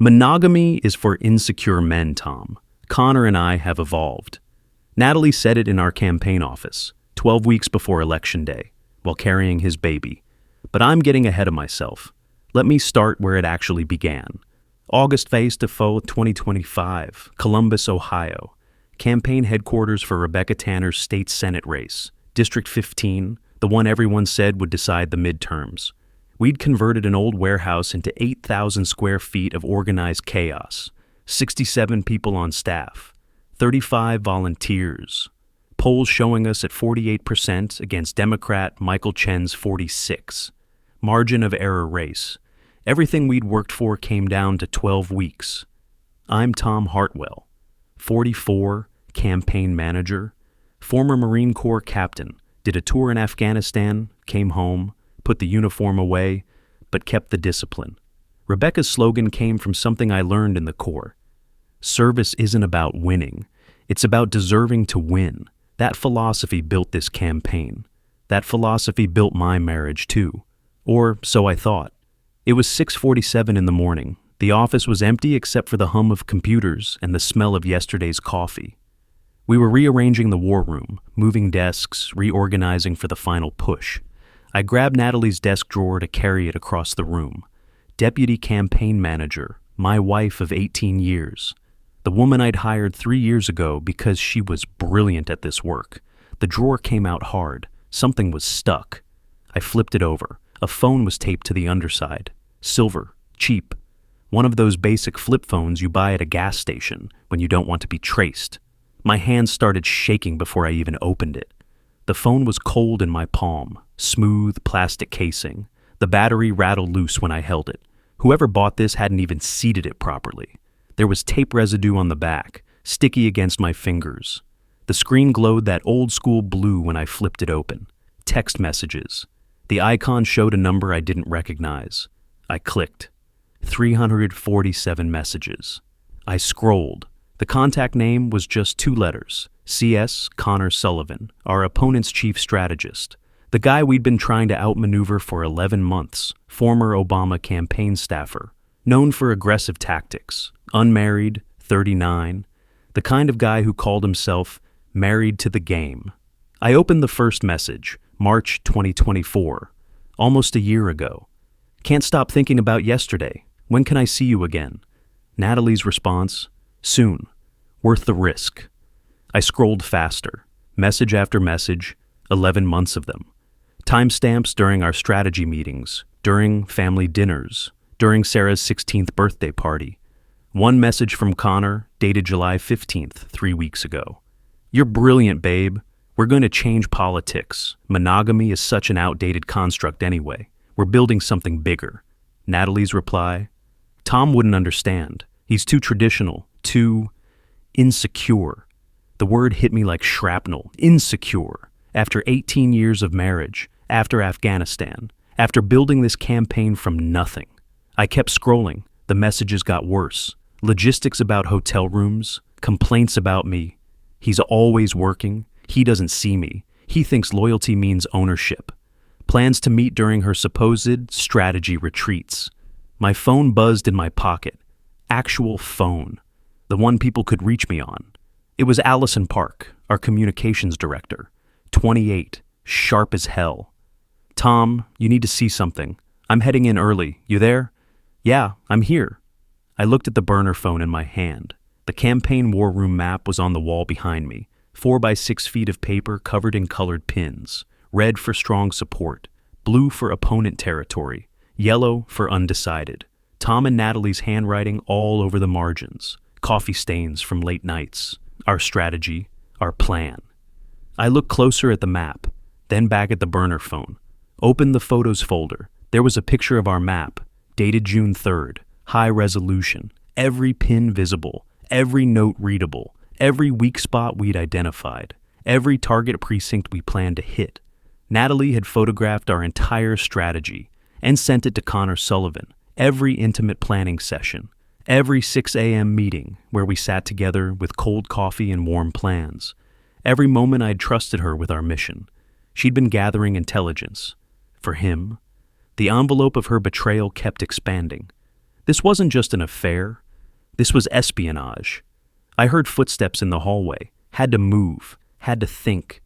Monogamy is for insecure men, Tom. Connor and I have evolved. Natalie said it in our campaign office, 12 weeks before Election Day, while carrying his baby. But I'm getting ahead of myself. Let me start where it actually began. August 4, 2025, Columbus, Ohio. Campaign headquarters for Rebecca Tanner's state Senate race, District 15, the one everyone said would decide the midterms. We'd converted an old warehouse into 8,000 square feet of organized chaos, 67 people on staff, 35 volunteers, polls showing us at 48% against Democrat Michael Chen's 46. Margin of error race. Everything we'd worked for came down to 12 weeks. I'm Tom Hartwell, 44, campaign manager, former Marine Corps captain, did a tour in Afghanistan, came home, put the uniform away, but kept the discipline. Rebecca's slogan came from something I learned in the Corps. Service isn't about winning. It's about deserving to win. That philosophy built this campaign. That philosophy built my marriage too. Or so I thought. It was 6:47 in the morning. The office was empty except for the hum of computers and the smell of yesterday's coffee. We were rearranging the war room, moving desks, reorganizing for the final push. I grabbed Natalie's desk drawer to carry it across the room. Deputy campaign manager, my wife of 18 years. The woman I'd hired 3 years ago because she was brilliant at this work. The drawer came out hard. Something was stuck. I flipped it over. A phone was taped to the underside. Silver, cheap. One of those basic flip phones you buy at a gas station when you don't want to be traced. My hands started shaking before I even opened it. The phone was cold in my palm, smooth plastic casing. The battery rattled loose when I held it. Whoever bought this hadn't even seated it properly. There was tape residue on the back, sticky against my fingers. The screen glowed that old-school blue when I flipped it open. Text messages. The icon showed a number I didn't recognize. I clicked. 347 messages. I scrolled. The contact name was just 2 letters. CS Connor Sullivan, our opponent's chief strategist. The guy we'd been trying to outmaneuver for 11 months. Former Obama campaign staffer. Known for aggressive tactics. Unmarried, 39. The kind of guy who called himself married to the game. I opened the first message, March 2024. Almost a year ago. Can't stop thinking about yesterday. When can I see you again? Natalie's response, soon. Worth the risk. I scrolled faster. Message after message, 11 months of them. Timestamps during our strategy meetings, during family dinners, during Sarah's 16th birthday party. One message from Connor, dated July 15th, 3 weeks ago. You're brilliant, babe. We're going to change politics. Monogamy is such an outdated construct anyway. We're building something bigger. Natalie's reply, Tom wouldn't understand. He's too traditional, too insecure. The word hit me like shrapnel. Insecure. After 18 years of marriage, after Afghanistan, after building this campaign from nothing. I kept scrolling. The messages got worse. Logistics about hotel rooms, complaints about me. He's always working. He doesn't see me. He thinks loyalty means ownership. Plans to meet during her supposed strategy retreats. My phone buzzed in my pocket. Actual phone. The one people could reach me on. It was Allison Park, our communications director. 28, sharp as hell. Tom, you need to see something. I'm heading in early. You there? Yeah, I'm here. I looked at the burner phone in my hand. The campaign war room map was on the wall behind me. 4 by 6 feet of paper covered in colored pins. Red for strong support. Blue for opponent territory. Yellow for undecided. Tom and Natalie's handwriting all over the margins. Coffee stains from late nights. Our strategy. Our plan. I looked closer at the map, then back at the burner phone. Opened the photos folder. There was a picture of our map, dated June 3rd, high resolution, every pin visible, every note readable, every weak spot we'd identified, every target precinct we planned to hit. Natalie had photographed our entire strategy and sent it to Connor Sullivan, every intimate planning session, every 6 a.m. meeting where we sat together with cold coffee and warm plans. Every moment I'd trusted her with our mission. She'd been gathering intelligence. For him, the envelope of her betrayal kept expanding. This wasn't just an affair. This was espionage. I heard footsteps in the hallway, had to move, had to think.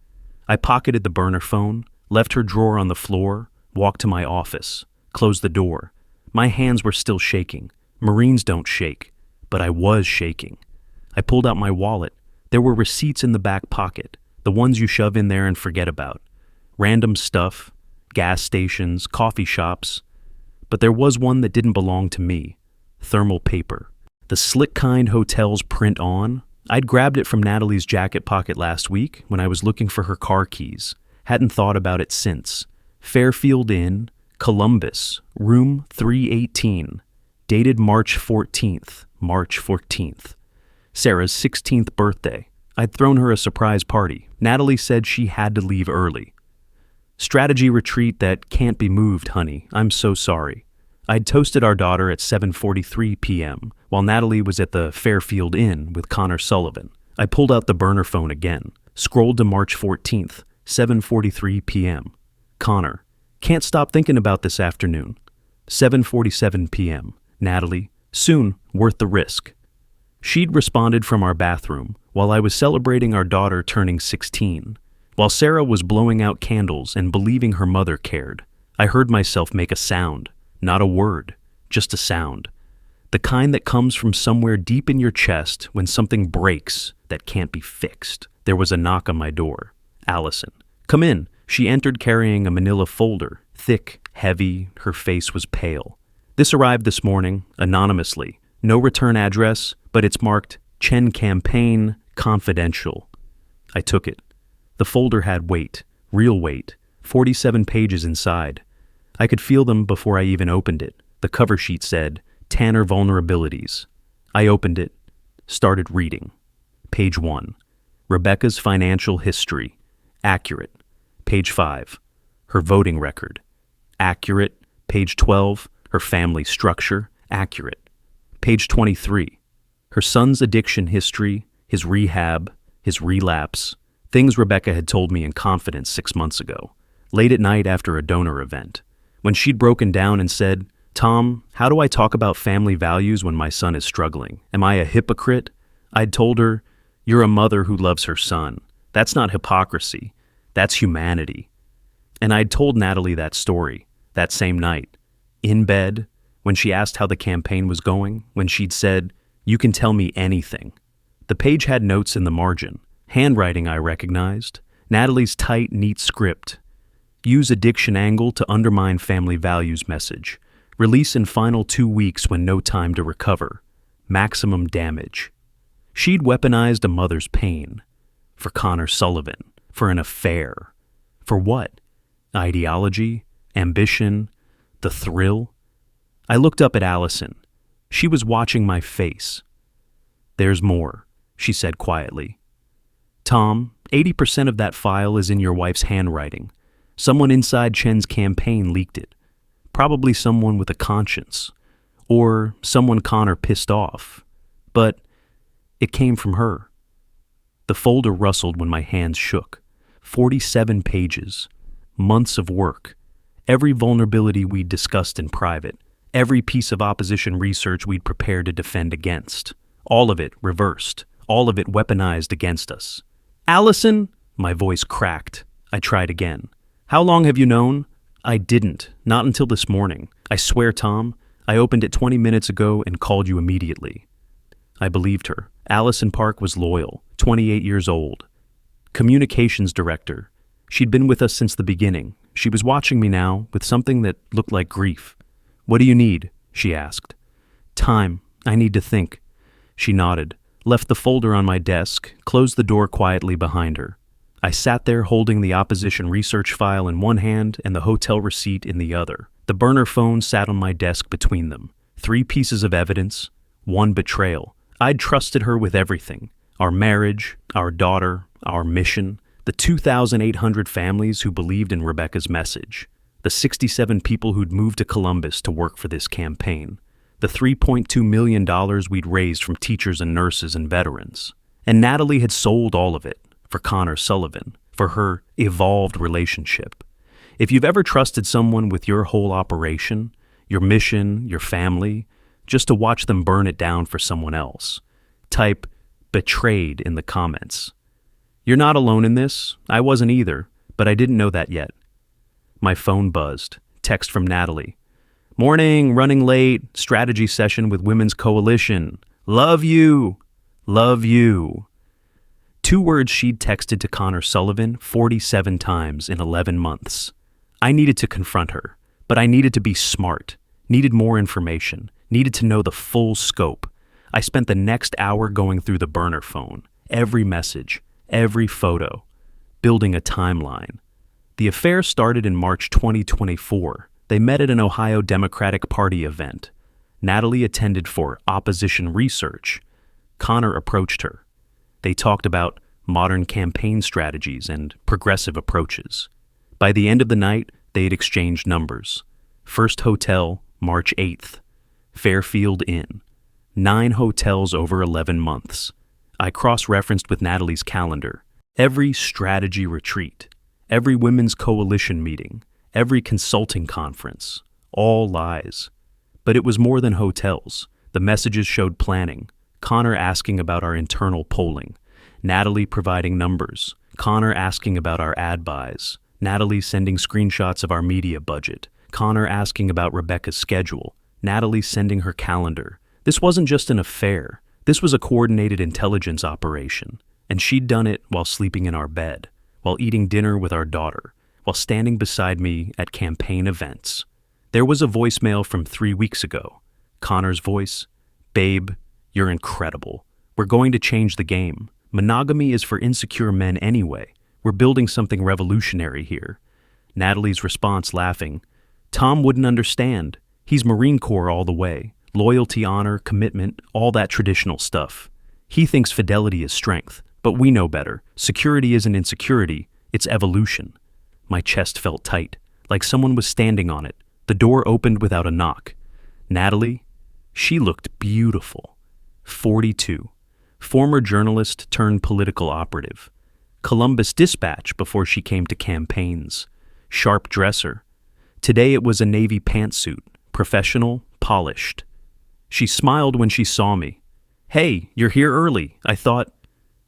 I pocketed the burner phone, left her drawer on the floor, walked to my office, closed the door. My hands were still shaking. Marines don't shake, but I was shaking. I pulled out my wallet. There were receipts in the back pocket, the ones you shove in there and forget about. Random stuff, gas stations, coffee shops. But there was one that didn't belong to me. Thermal paper. The slick kind hotels print on. I'd grabbed it from Natalie's jacket pocket last week when I was looking for her car keys. Hadn't thought about it since. Fairfield Inn, Columbus, room 318. Dated March 14th. March 14th. Sarah's 16th birthday. I'd thrown her a surprise party. Natalie said she had to leave early. Strategy retreat that can't be moved, honey. I'm so sorry. I'd toasted our daughter at 7:43 p.m., while Natalie was at the Fairfield Inn with Connor Sullivan. I pulled out the burner phone again, scrolled to March 14th, 7:43 p.m. Connor, can't stop thinking about this afternoon. 7:47 p.m. Natalie, soon, worth the risk. She'd responded from our bathroom while I was celebrating our daughter turning 16. While Sarah was blowing out candles and believing her mother cared, I heard myself make a sound. Not a word, just a sound. The kind that comes from somewhere deep in your chest when something breaks that can't be fixed. There was a knock on my door. Allison. Come in. She entered carrying a manila folder, thick, heavy, her face was pale. This arrived this morning, anonymously. No return address, but it's marked Chen Campaign Confidential. I took it. The folder had weight, real weight, 47 pages inside. I could feel them before I even opened it. The cover sheet said, Tanner Vulnerabilities. I opened it, started reading. Page 1. Rebecca's financial history. Accurate. Page 5. Her voting record. Accurate. Page 12. Her family structure. Accurate. Page 23. Her son's addiction history, his rehab, his relapse. Things Rebecca had told me in confidence 6 months ago, late at night after a donor event. When she'd broken down and said, Tom, how do I talk about family values when my son is struggling? Am I a hypocrite? I'd told her, you're a mother who loves her son. That's not hypocrisy. That's humanity. And I'd told Natalie that story, that same night, in bed, when she asked how the campaign was going, when she'd said, you can tell me anything. The page had notes in the margin, handwriting I recognized, Natalie's tight, neat script. Use addiction angle to undermine family values message. Release in final 2 weeks when no time to recover. Maximum damage. She'd weaponized a mother's pain. For Connor Sullivan. For an affair. For what? Ideology? Ambition? The thrill? I looked up at Allison. She was watching my face. There's more, she said quietly. Tom, 80% of that file is in your wife's handwriting. Someone inside Chen's campaign leaked it. Probably someone with a conscience. Or someone Connor pissed off. But it came from her. The folder rustled when my hands shook. 47 pages. Months of work. Every vulnerability we'd discussed in private. Every piece of opposition research we'd prepared to defend against. All of it reversed. All of it weaponized against us. Allison! My voice cracked. I tried again. How long have you known? I didn't. Not until this morning. I swear, Tom, I opened it 20 minutes ago and called you immediately. I believed her. Allison Park was loyal, 28 years old. Communications director. She'd been with us since the beginning. She was watching me now with something that looked like grief. What do you need? She asked. Time. I need to think. She nodded, left the folder on my desk, closed the door quietly behind her. I sat there holding the opposition research file in one hand and the hotel receipt in the other. The burner phone sat on my desk between them. 3 pieces of evidence, 1 betrayal. I'd trusted her with everything. Our marriage, our daughter, our mission, the 2,800 families who believed in Rebecca's message, the 67 people who'd moved to Columbus to work for this campaign, the $3.2 million we'd raised from teachers and nurses and veterans. And Natalie had sold all of it. For Connor Sullivan, for her evolved relationship. If you've ever trusted someone with your whole operation, your mission, your family, just to watch them burn it down for someone else. Type betrayed in the comments. You're not alone in this. I wasn't either, but I didn't know that yet. My phone buzzed. Text from Natalie. Morning, running late, strategy session with Women's Coalition. Love you. Love you. 2 words she'd texted to Connor Sullivan 47 times in 11 months. I needed to confront her, but I needed to be smart, needed more information, needed to know the full scope. I spent the next hour going through the burner phone, every message, every photo, building a timeline. The affair started in March 2024. They met at an Ohio Democratic Party event. Natalie attended for opposition research. Connor approached her. They talked about modern campaign strategies and progressive approaches. By the end of the night, they had exchanged numbers. First hotel, March 8th. Fairfield Inn. 9 hotels over 11 months. I cross-referenced with Natalie's calendar. Every strategy retreat, every Women's Coalition meeting, every consulting conference, all lies. But it was more than hotels. The messages showed planning. Connor asking about our internal polling. Natalie providing numbers. Connor asking about our ad buys. Natalie sending screenshots of our media budget. Connor asking about Rebecca's schedule. Natalie sending her calendar. This wasn't just an affair. This was a coordinated intelligence operation. And she'd done it while sleeping in our bed, while eating dinner with our daughter, while standing beside me at campaign events. There was a voicemail from 3 weeks ago. Connor's voice. Babe, you're incredible. We're going to change the game. Monogamy is for insecure men anyway. We're building something revolutionary here. Natalie's response, laughing. Tom wouldn't understand. He's Marine Corps all the way. Loyalty, honor, commitment, all that traditional stuff. He thinks fidelity is strength, but we know better. Security isn't insecurity, it's evolution. My chest felt tight, like someone was standing on it. The door opened without a knock. Natalie? She looked beautiful. 42. Former journalist turned political operative. Columbus Dispatch before she came to campaigns. Sharp dresser. Today it was a navy pantsuit. Professional, polished. She smiled when she saw me. Hey, you're here early, I thought.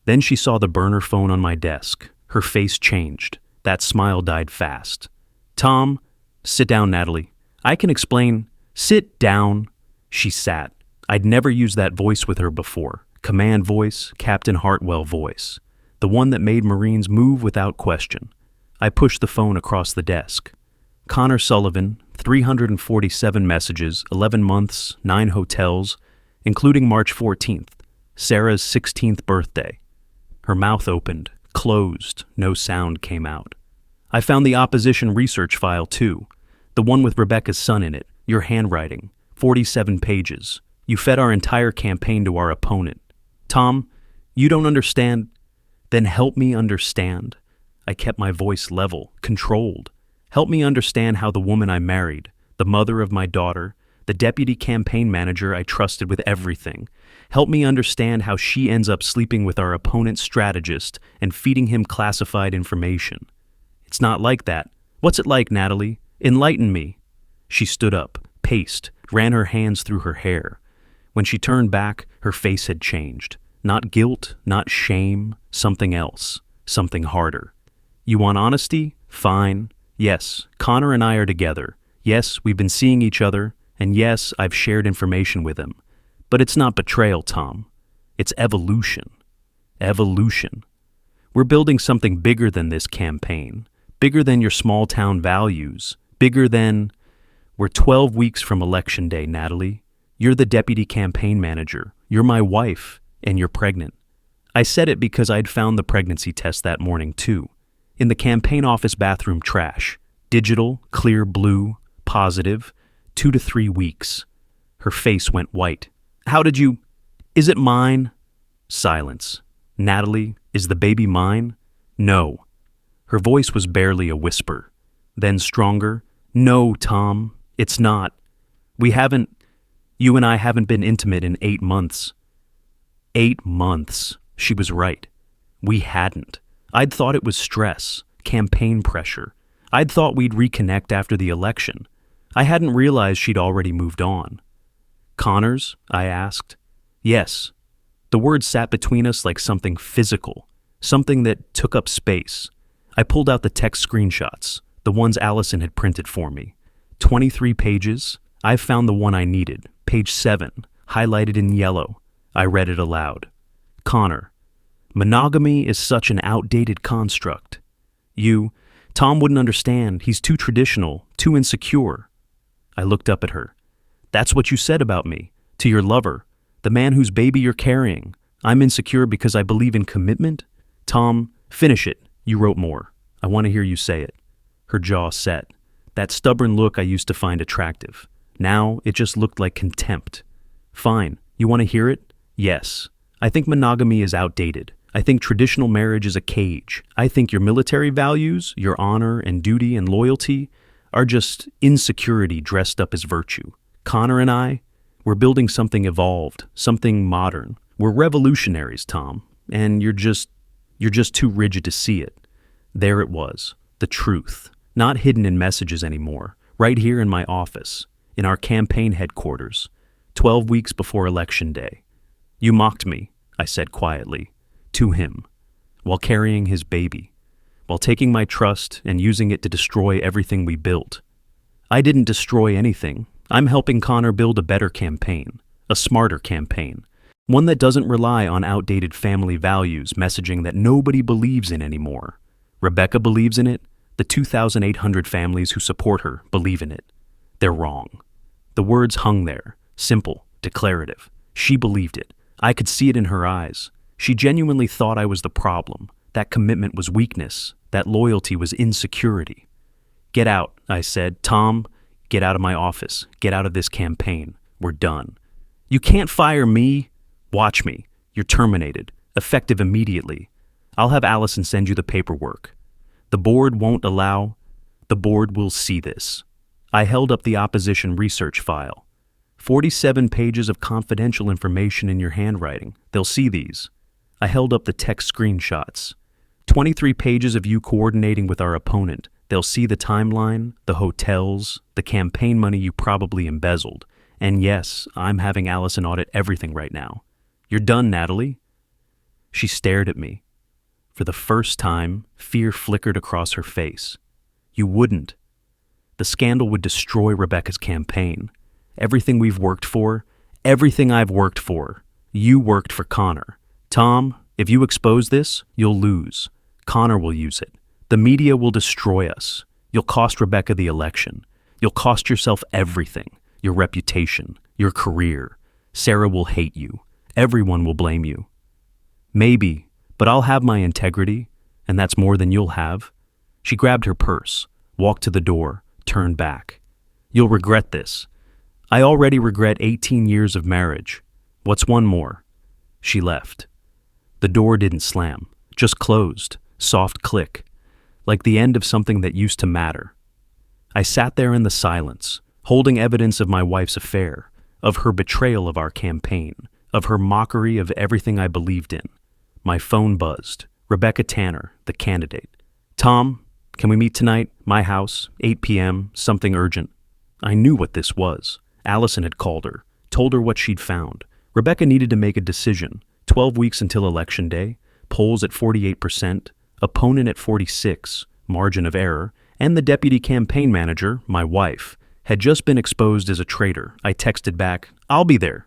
Then she saw the burner phone on my desk. Her face changed. That smile died fast. Tom, sit down, Natalie. I can explain. Sit down. She sat. I'd never used that voice with her before. Command voice, Captain Hartwell voice. The one that made Marines move without question. I pushed the phone across the desk. Connor Sullivan, 347 messages, 11 months, 9 hotels, including March 14th, Sarah's 16th birthday. Her mouth opened, closed, no sound came out. I found the opposition research file too, the one with Rebecca's son in it, your handwriting, 47 pages. You fed our entire campaign to our opponent. Tom, you don't understand? Then help me understand. I kept my voice level, controlled. Help me understand how the woman I married, the mother of my daughter, the deputy campaign manager I trusted with everything. Help me understand how she ends up sleeping with our opponent's strategist and feeding him classified information. It's not like that. What's it like, Natalie? Enlighten me. She stood up, paced, ran her hands through her hair. When she turned back, her face had changed. Not guilt, not shame, something else, something harder. You want honesty? Fine. Yes, Connor and I are together. Yes, we've been seeing each other. And yes, I've shared information with him. But it's not betrayal, Tom. It's evolution. Evolution. We're building something bigger than this campaign. Bigger than your small-town values. Bigger than... We're 12 weeks from Election Day, Natalie. You're the deputy campaign manager. You're my wife. And you're pregnant. I said it because I'd found the pregnancy test that morning, too. In the campaign office bathroom trash. Digital, clear blue, positive, 2 to 3 weeks. Her face went white. How did you... Is it mine? Silence. Natalie, is the baby mine? No. Her voice was barely a whisper. Then stronger. No, Tom, it's not. You and I haven't been intimate in 8 months. 8 months. She was right. We hadn't. I'd thought it was stress, campaign pressure. I'd thought we'd reconnect after the election. I hadn't realized she'd already moved on. Connors? I asked. Yes. The word sat between us like something physical, something that took up space. I pulled out the text screenshots, the ones Allison had printed for me. 23 pages. I found the one I needed, page 7, highlighted in yellow. I read it aloud. Connor, monogamy is such an outdated construct. Tom wouldn't understand. He's too traditional, too insecure. I looked up at her. That's what you said about me, to your lover, the man whose baby you're carrying. I'm insecure because I believe in commitment? Tom, finish it. You wrote more. I want to hear you say it. Her jaw set. That stubborn look I used to find attractive. Now it just looked like contempt. Fine. You want to hear it? Yes. I think monogamy is outdated. I think traditional marriage is a cage. I think your military values, your honor and duty and loyalty, are just insecurity dressed up as virtue. Connor and I, we're building something evolved, something modern. We're revolutionaries, Tom, and you're just too rigid to see it. There it was, the truth, not hidden in messages anymore, right here in my office, in our campaign headquarters, 12 weeks before Election Day. You mocked me, I said quietly, to him, while carrying his baby, while taking my trust and using it to destroy everything we built. I didn't destroy anything. I'm helping Connor build a better campaign, a smarter campaign, one that doesn't rely on outdated family values messaging that nobody believes in anymore. Rebecca believes in it. The 2,800 families who support her believe in it. They're wrong. The words hung there, simple, declarative. She believed it. I could see it in her eyes. She genuinely thought I was the problem. That commitment was weakness. That loyalty was insecurity. Get out, I said. Tom, get out of my office. Get out of this campaign. We're done. You can't fire me. Watch me. You're terminated. Effective immediately. I'll have Allison send you the paperwork. The board won't allow. The board will see this. I held up the opposition research file. 47 pages of confidential information in your handwriting. They'll see these. I held up the text screenshots. 23 pages of you coordinating with our opponent. They'll see the timeline, the hotels, the campaign money you probably embezzled. And yes, I'm having Allison audit everything right now. You're done, Natalie. She stared at me. For the first time, fear flickered across her face. You wouldn't. The scandal would destroy Rebecca's campaign. Everything we've worked for, everything I've worked for, you worked for Connor. Tom, if you expose this, you'll lose. Connor will use it. The media will destroy us. You'll cost Rebecca the election. You'll cost yourself everything. Your reputation, your career. Sarah will hate you. Everyone will blame you. Maybe, but I'll have my integrity, and that's more than you'll have. She grabbed her purse, walked to the door, turned back. You'll regret this. I already regret 18 years of marriage. What's one more? She left. The door didn't slam, just closed, soft click, like the end of something that used to matter. I sat there in the silence, holding evidence of my wife's affair, of her betrayal of our campaign, of her mockery of everything I believed in. My phone buzzed. Rebecca Tanner, the candidate. Tom, can we meet tonight? My house, 8 p.m., something urgent. I knew what this was. Allison had called her, told her what she'd found. Rebecca needed to make a decision. 12 weeks until Election Day, polls at 48%, opponent at 46%, margin of error, and the deputy campaign manager, my wife, had just been exposed as a traitor. I texted back, I'll be there.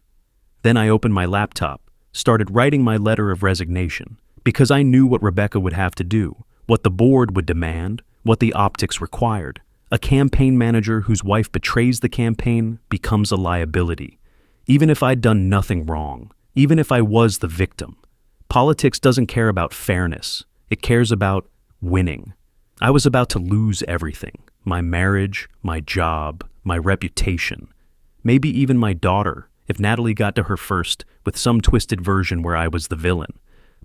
Then I opened my laptop, started writing my letter of resignation, because I knew what Rebecca would have to do, what the board would demand, what the optics required. A campaign manager whose wife betrays the campaign becomes a liability. Even if I'd done nothing wrong, even if I was the victim. Politics doesn't care about fairness. It cares about winning. I was about to lose everything. My marriage, my job, my reputation. Maybe even my daughter, if Natalie got to her first with some twisted version where I was the villain.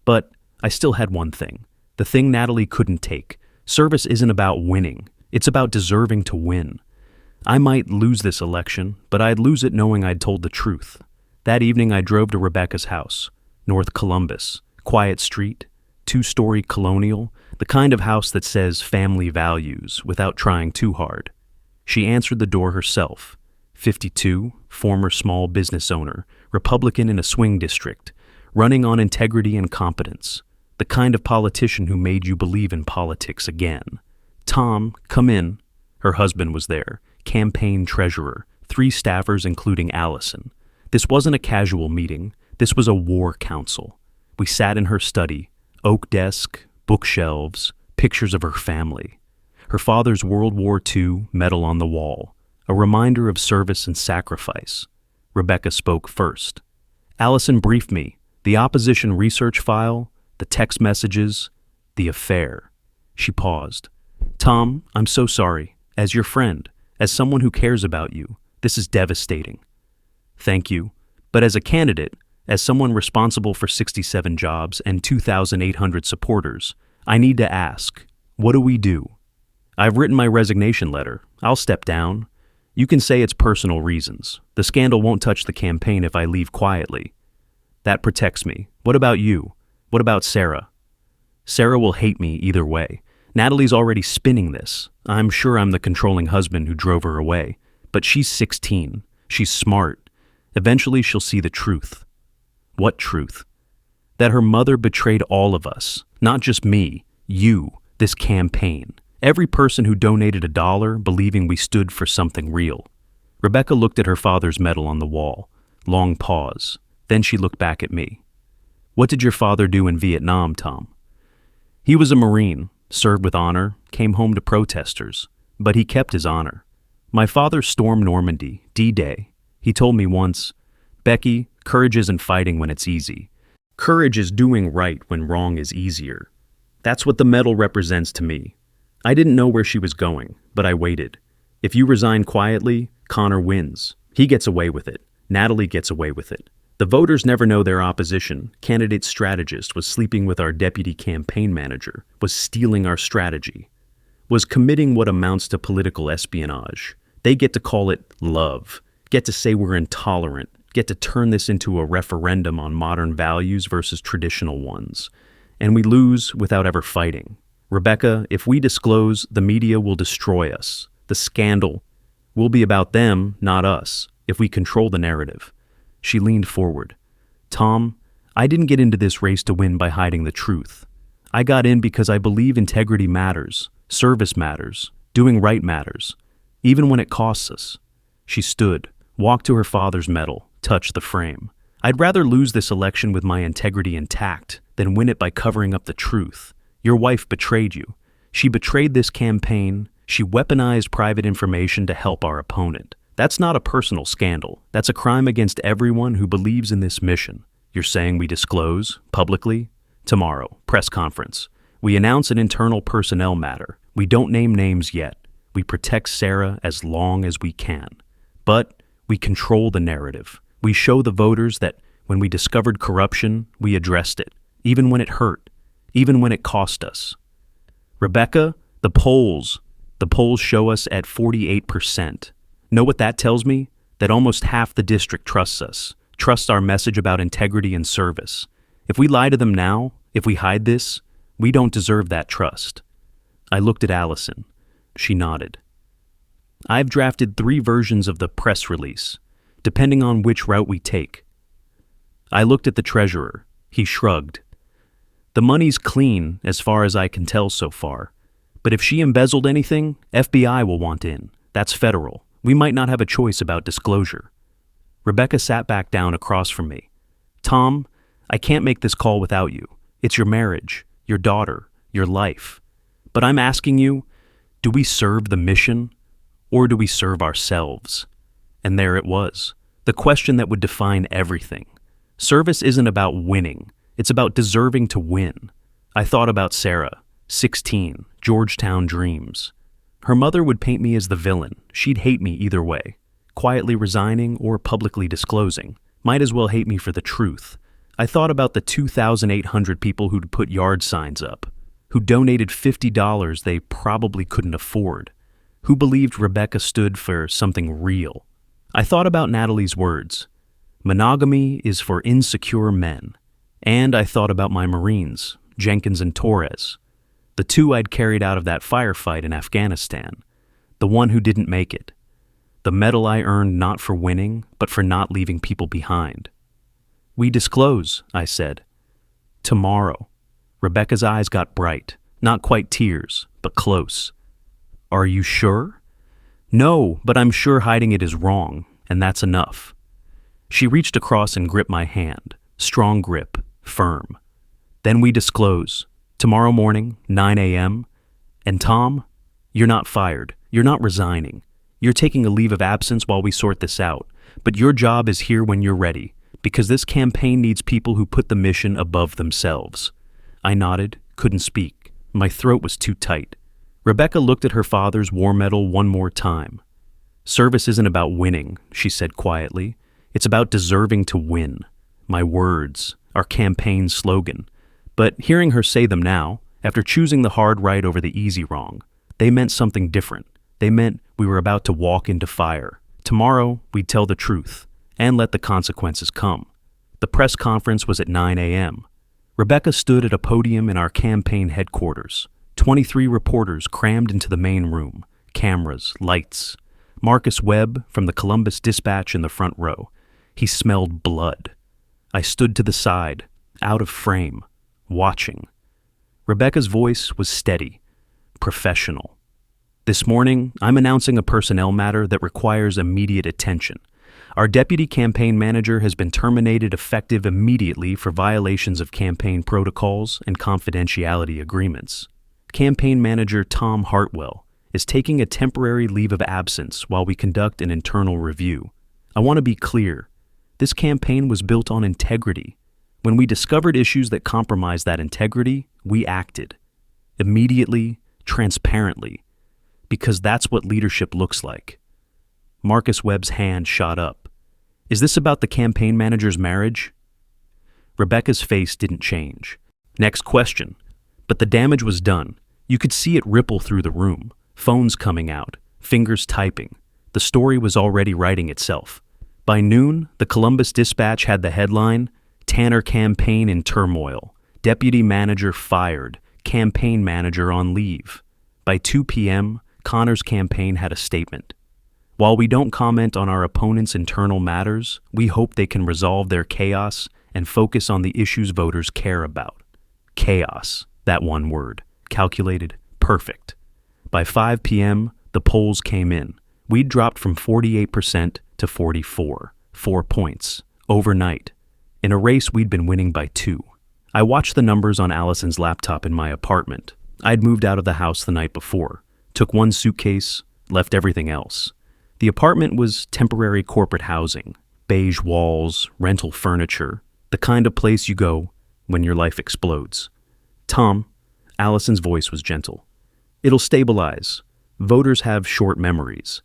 But I still had one thing. The thing Natalie couldn't take. Service isn't about winning. It's about deserving to win. I might lose this election, but I'd lose it knowing I'd told the truth. That evening I drove to Rebecca's house, North Columbus, quiet street, 2-story colonial, the kind of house that says family values without trying too hard. She answered the door herself, 52, former small business owner, Republican in a swing district, running on integrity and competence, the kind of politician who made you believe in politics again. Tom, come in. Her husband was there, campaign treasurer, 3 staffers including Allison. This wasn't a casual meeting. This was a war council. We sat in her study, oak desk, bookshelves, pictures of her family. Her father's World War II medal on the wall, a reminder of service and sacrifice. Rebecca spoke first. Allison briefed me, the opposition research file, the text messages, the affair. She paused. Tom, I'm so sorry. As your friend, as someone who cares about you, this is devastating. Thank you. But as a candidate, as someone responsible for 67 jobs and 2,800 supporters, I need to ask, what do we do? I've written my resignation letter. I'll step down. You can say it's personal reasons. The scandal won't touch the campaign if I leave quietly. That protects me. What about you? What about Sarah? Sarah will hate me either way. Natalie's already spinning this. I'm sure I'm the controlling husband who drove her away. But she's 16. She's smart. Eventually she'll see the truth. What truth? That her mother betrayed all of us. Not just me. You. This campaign. Every person who donated $1 believing we stood for something real. Rebecca looked at her father's medal on the wall. Long pause. Then she looked back at me. What did your father do in Vietnam, Tom? He was a Marine, served with honor, came home to protesters, but he kept his honor. My father stormed Normandy, D-Day. He told me once, Becky, courage isn't fighting when it's easy. Courage is doing right when wrong is easier. That's what the medal represents to me. I didn't know where she was going, but I waited. If you resign quietly, Connor wins. He gets away with it. Natalie gets away with it. The voters never know their opposition, candidate strategist, was sleeping with our deputy campaign manager, was stealing our strategy, was committing what amounts to political espionage. They get to call it love, get to say we're intolerant, get to turn this into a referendum on modern values versus traditional ones. And we lose without ever fighting. Rebecca, if we disclose, the media will destroy us. The scandal will be about them, not us, if we control the narrative. She leaned forward. Tom, I didn't get into this race to win by hiding the truth. I got in because I believe integrity matters, service matters, doing right matters, even when it costs us. She stood, walked to her father's medal, touched the frame. I'd rather lose this election with my integrity intact than win it by covering up the truth. Your wife betrayed you. She betrayed this campaign. She weaponized private information to help our opponent. That's not a personal scandal. That's a crime against everyone who believes in this mission. You're saying we disclose, publicly? Tomorrow, press conference. We announce an internal personnel matter. We don't name names yet. We protect Sarah as long as we can. But we control the narrative. We show the voters that when we discovered corruption, we addressed it, even when it hurt, even when it cost us. Rebecca, the polls show us at 48%. Know what that tells me? That almost half the district trusts us, trusts our message about integrity and service. If we lie to them now, if we hide this, we don't deserve that trust. I looked at Allison. She nodded. I've drafted 3 versions of the press release, depending on which route we take. I looked at the treasurer. He shrugged. The money's clean, as far as I can tell so far. But if she embezzled anything, FBI will want in. That's federal. We might not have a choice about disclosure. Rebecca sat back down across from me. Tom, I can't make this call without you. It's your marriage, your daughter, your life. But I'm asking you, do we serve the mission, or do we serve ourselves? And there it was, the question that would define everything. Service isn't about winning. It's about deserving to win. I thought about Sarah, 16, Georgetown dreams. Her mother would paint me as the villain. She'd hate me either way. Quietly resigning or publicly disclosing. Might as well hate me for the truth. I thought about the 2,800 people who'd put yard signs up, who donated $50 they probably couldn't afford, who believed Rebecca stood for something real. I thought about Natalie's words. Monogamy is for insecure men. And I thought about my Marines, Jenkins and Torres. The 2 I'd carried out of that firefight in Afghanistan. The one who didn't make it. The medal I earned not for winning, but for not leaving people behind. We disclose, I said. Tomorrow. Rebecca's eyes got bright, not quite tears, but close. Are you sure? No, but I'm sure hiding it is wrong, and that's enough. She reached across and gripped my hand, strong grip, firm. Then we disclose, tomorrow morning, 9 a.m., and Tom, you're not fired, you're not resigning. You're taking a leave of absence while we sort this out, but your job is here when you're ready, because this campaign needs people who put the mission above themselves. I nodded, couldn't speak. My throat was too tight. Rebecca looked at her father's war medal one more time. Service isn't about winning, she said quietly. It's about deserving to win. My words, our campaign slogan. But hearing her say them now, after choosing the hard right over the easy wrong, they meant something different. They meant we were about to walk into fire. Tomorrow, we'd tell the truth, and let the consequences come. The press conference was at 9 a.m. Rebecca stood at a podium in our campaign headquarters. 23 reporters crammed into the main room. Cameras, lights. Marcus Webb from the Columbus Dispatch in the front row. He smelled blood. I stood to the side, out of frame, watching. Rebecca's voice was steady, professional. This morning, I'm announcing a personnel matter that requires immediate attention. Our deputy campaign manager has been terminated effective immediately for violations of campaign protocols and confidentiality agreements. Campaign manager Tom Hartwell is taking a temporary leave of absence while we conduct an internal review. I want to be clear. This campaign was built on integrity. When we discovered issues that compromised that integrity, we acted. Immediately, transparently. Because that's what leadership looks like. Marcus Webb's hand shot up. Is this about the campaign manager's marriage? Rebecca's face didn't change. Next question. But the damage was done. You could see it ripple through the room. Phones coming out. Fingers typing. The story was already writing itself. By noon, the Columbus Dispatch had the headline, Tanner campaign in turmoil. Deputy manager fired. Campaign manager on leave. By 2 p.m., Connor's campaign had a statement. While we don't comment on our opponents' internal matters, we hope they can resolve their chaos and focus on the issues voters care about. Chaos, that one word. Calculated, perfect. By 5 p.m., the polls came in. We'd dropped from 48% to 44%, 4 points, overnight. In a race we'd been winning by 2. I watched the numbers on Allison's laptop in my apartment. I'd moved out of the house the night before, took one suitcase, left everything else. The apartment was temporary corporate housing, beige walls, rental furniture, the kind of place you go when your life explodes. Tom, Allison's voice was gentle. It'll stabilize. Voters have short memories.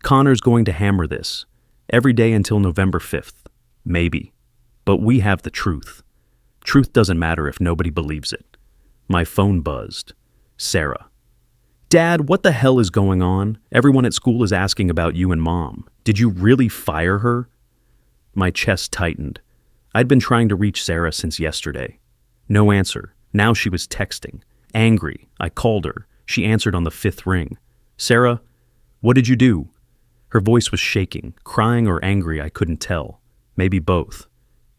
Connor's going to hammer this, every day until November 5th. Maybe. But we have the truth. Truth doesn't matter if nobody believes it. My phone buzzed. Sarah. Dad, what the hell is going on? Everyone at school is asking about you and Mom. Did you really fire her? My chest tightened. I'd been trying to reach Sarah since yesterday. No answer. Now she was texting. Angry. I called her. She answered on the 5th ring. Sarah, what did you do? Her voice was shaking. Crying or angry, I couldn't tell. Maybe both.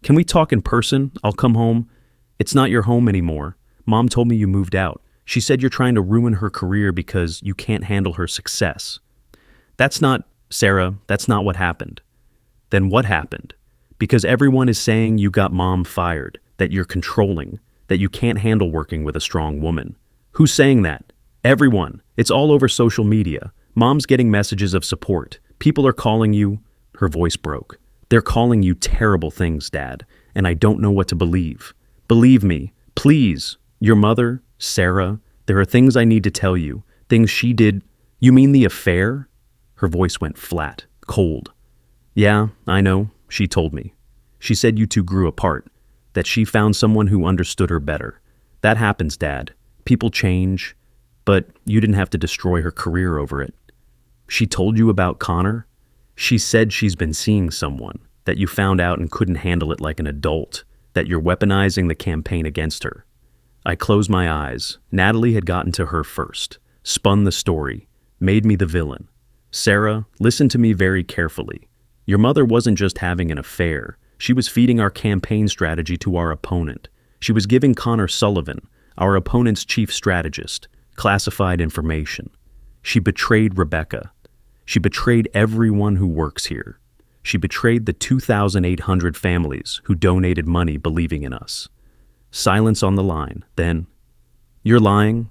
Can we talk in person? I'll come home. It's not your home anymore. Mom told me you moved out. She said you're trying to ruin her career because you can't handle her success. Sarah, that's not what happened. Then what happened? Because everyone is saying you got Mom fired, that you're controlling, that you can't handle working with a strong woman. Who's saying that? Everyone. It's all over social media. Mom's getting messages of support. People are calling you. Her voice broke. They're calling you terrible things, Dad, and I don't know what to believe. Believe me, please. Your mother, Sarah, there are things I need to tell you. Things she did. You mean the affair? Her voice went flat, cold. Yeah, I know, she told me. She said you two grew apart, that she found someone who understood her better. That happens, Dad. People change, but you didn't have to destroy her career over it. She told you about Connor? She said she's been seeing someone, that you found out and couldn't handle it like an adult, that you're weaponizing the campaign against her. I closed my eyes. Natalie had gotten to her first, spun the story, made me the villain. Sarah, listen to me very carefully. Your mother wasn't just having an affair. She was feeding our campaign strategy to our opponent. She was giving Connor Sullivan, our opponent's chief strategist, classified information. She betrayed Rebecca. She betrayed everyone who works here. She betrayed the 2,800 families who donated money believing in us. Silence on the line. Then, you're lying?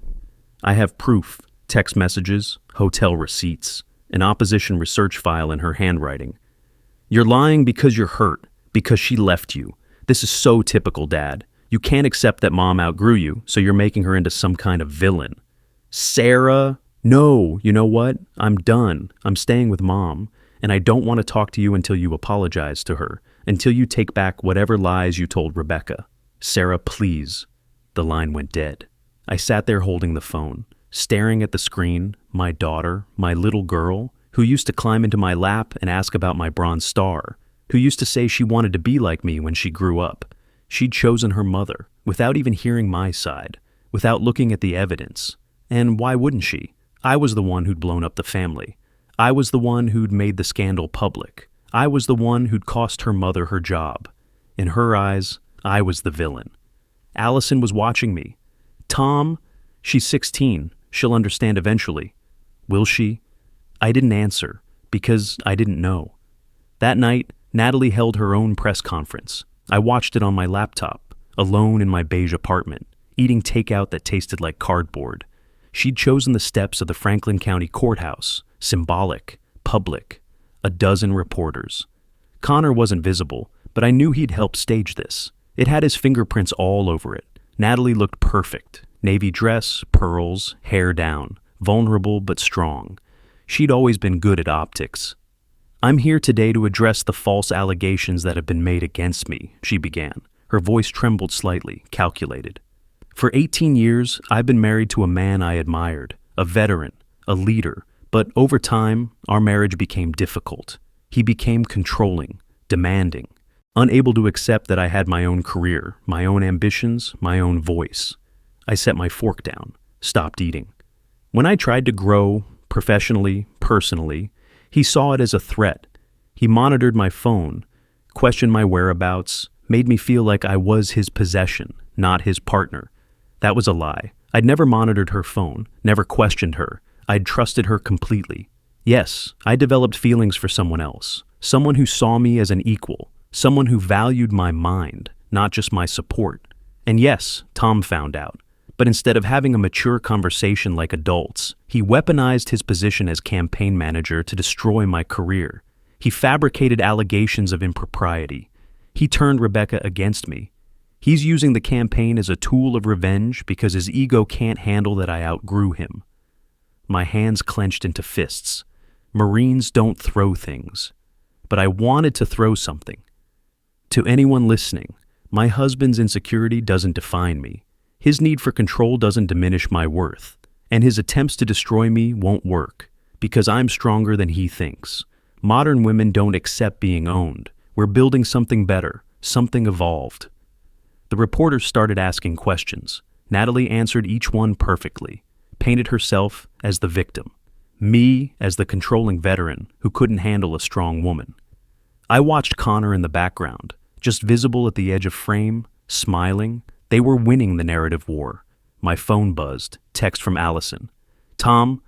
I have proof, text messages, hotel receipts, an opposition research file in her handwriting. You're lying because you're hurt, because she left you. This is so typical, Dad. You can't accept that Mom outgrew you, so you're making her into some kind of villain. Sarah, no, you know what? I'm done. I'm staying with Mom, and I don't want to talk to you until you apologize to her, until you take back whatever lies you told Rebecca. Sarah, please. The line went dead. I sat there holding the phone, staring at the screen, my daughter, my little girl, who used to climb into my lap and ask about my bronze star, who used to say she wanted to be like me when she grew up. She'd chosen her mother, without even hearing my side, without looking at the evidence. And why wouldn't she? I was the one who'd blown up the family. I was the one who'd made the scandal public. I was the one who'd cost her mother her job. In her eyes, I was the villain. Allison was watching me. Tom, she's 16. She'll understand eventually. Will she? I didn't answer, because I didn't know. That night, Natalie held her own press conference. I watched it on my laptop, alone in my beige apartment, eating takeout that tasted like cardboard. She'd chosen the steps of the Franklin County Courthouse, symbolic, public, a dozen reporters. Connor wasn't visible, but I knew he'd helped stage this. It had his fingerprints all over it. Natalie looked perfect. Navy dress, pearls, hair down, vulnerable but strong. She'd always been good at optics. I'm here today to address the false allegations that have been made against me, she began. Her voice trembled slightly, calculated. For 18 years, I've been married to a man I admired, a veteran, a leader, but over time, our marriage became difficult. He became controlling, demanding, unable to accept that I had my own career, my own ambitions, my own voice. I set my fork down, stopped eating. When I tried to grow, professionally, personally, he saw it as a threat. He monitored my phone, questioned my whereabouts, made me feel like I was his possession, not his partner. That was a lie. I'd never monitored her phone, never questioned her. I'd trusted her completely. Yes, I developed feelings for someone else, someone who saw me as an equal, someone who valued my mind, not just my support. And yes, Tom found out. But instead of having a mature conversation like adults, he weaponized his position as campaign manager to destroy my career. He fabricated allegations of impropriety. He turned Rebecca against me. He's using the campaign as a tool of revenge because his ego can't handle that I outgrew him. My hands clenched into fists. Marines don't throw things. But I wanted to throw something. To anyone listening, my husband's insecurity doesn't define me. His need for control doesn't diminish my worth, and his attempts to destroy me won't work, because I'm stronger than he thinks. Modern women don't accept being owned. We're building something better, something evolved. The reporters started asking questions. Natalie answered each one perfectly, painted herself as the victim, me as the controlling veteran who couldn't handle a strong woman. I watched Connor in the background, just visible at the edge of frame, smiling. They were winning the narrative war. My phone buzzed. Text from Allison. Tom,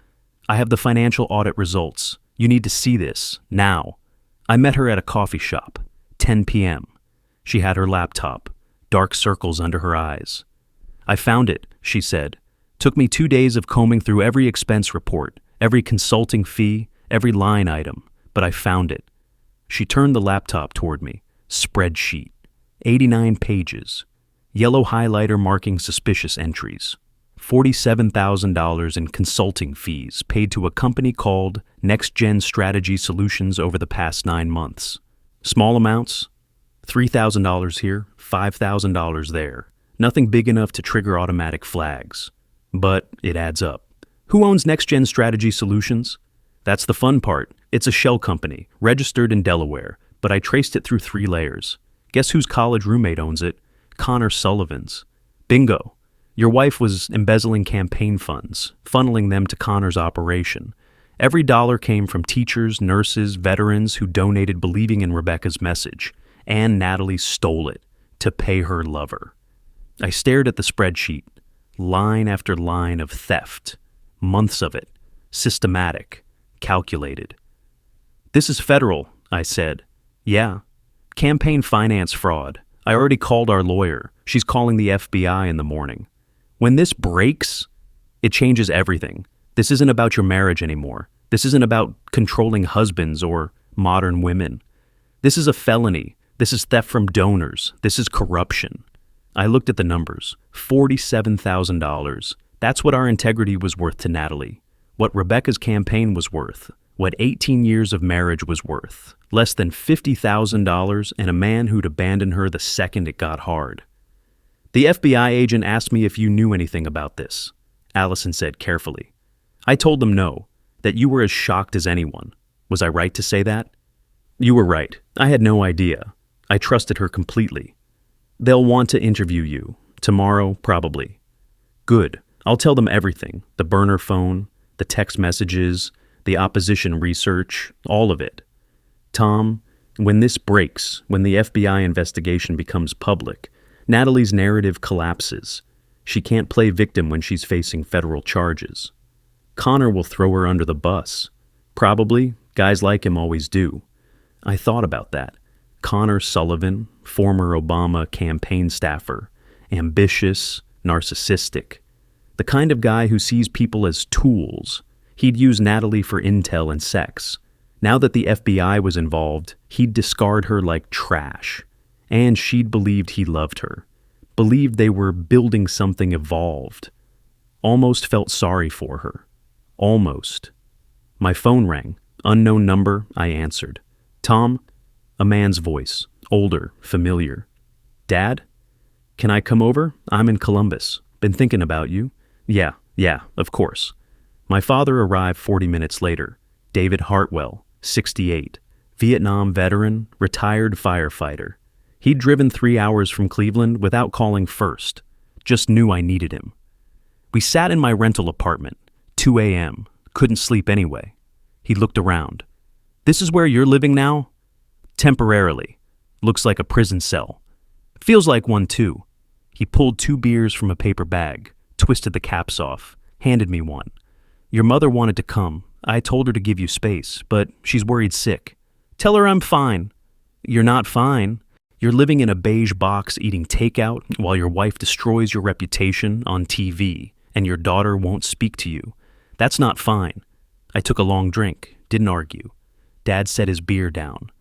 I have the financial audit results. You need to see this, now. I met her at a coffee shop. 10 p.m. She had her laptop. Dark circles under her eyes. I found it, she said. Took me 2 days of combing through every expense report, every consulting fee, every line item, but I found it. She turned the laptop toward me. Spreadsheet. 89 pages. Yellow highlighter marking suspicious entries. $47,000 in consulting fees paid to a company called Next Gen Strategy Solutions over the past 9 months. Small amounts, $3,000 here, $5,000 there. Nothing big enough to trigger automatic flags. But it adds up. Who owns Next Gen Strategy Solutions? That's the fun part. It's a shell company, registered in Delaware, but I traced it through 3 layers. Guess whose college roommate owns it? Connor Sullivan's. Bingo. Your wife was embezzling campaign funds, funneling them to Connor's operation. Every dollar came from teachers, nurses, veterans who donated believing in Rebecca's message, and Natalie stole it to pay her lover. I stared at the spreadsheet, line after line of theft, months of it, systematic, calculated. "This is federal," I said. "Yeah. Campaign finance fraud. I already called our lawyer. She's calling the FBI in the morning. When this breaks, it changes everything. This isn't about your marriage anymore. This isn't about controlling husbands or modern women. This is a felony. This is theft from donors. This is corruption." I looked at the numbers. $47,000. That's what our integrity was worth to Natalie. What Rebecca's campaign was worth. What 18 years of marriage was worth. Less than $50,000 and a man who'd abandon her the second it got hard. "The FBI agent asked me if you knew anything about this," Allison said carefully. "I told them no, that you were as shocked as anyone. Was I right to say that?" "You were right. I had no idea. I trusted her completely. They'll want to interview you. Tomorrow, probably." "Good. I'll tell them everything. The burner phone, the text messages, the opposition research, all of it. Tom, when this breaks, when the FBI investigation becomes public, Natalie's narrative collapses. She can't play victim when she's facing federal charges. Connor will throw her under the bus. Probably. Guys like him always do." I thought about that. Connor Sullivan, former Obama campaign staffer, ambitious, narcissistic. The kind of guy who sees people as tools. He'd use Natalie for intel and sex. Now that the FBI was involved, he'd discard her like trash. And she'd believed he loved her. Believed they were building something evolved. Almost felt sorry for her. Almost. My phone rang. Unknown number, I answered. "Tom?" A man's voice. Older, familiar. "Dad? Can I come over? I'm in Columbus. Been thinking about you." Yeah, of course." My father arrived 40 minutes later. David Hartwell, 68. Vietnam veteran, retired firefighter. He'd driven 3 hours from Cleveland without calling first. Just knew I needed him. We sat in my rental apartment. 2 a.m. Couldn't sleep anyway. He looked around. "This is where you're living now?" "Temporarily. Looks like a prison cell." "Feels like one too." He pulled 2 beers from a paper bag, twisted the caps off, handed me one. "Your mother wanted to come. I told her to give you space, but she's worried sick." "Tell her I'm fine." "You're not fine. You're living in a beige box eating takeout while your wife destroys your reputation on TV and your daughter won't speak to you. That's not fine." I took a long drink, didn't argue. Dad set his beer down.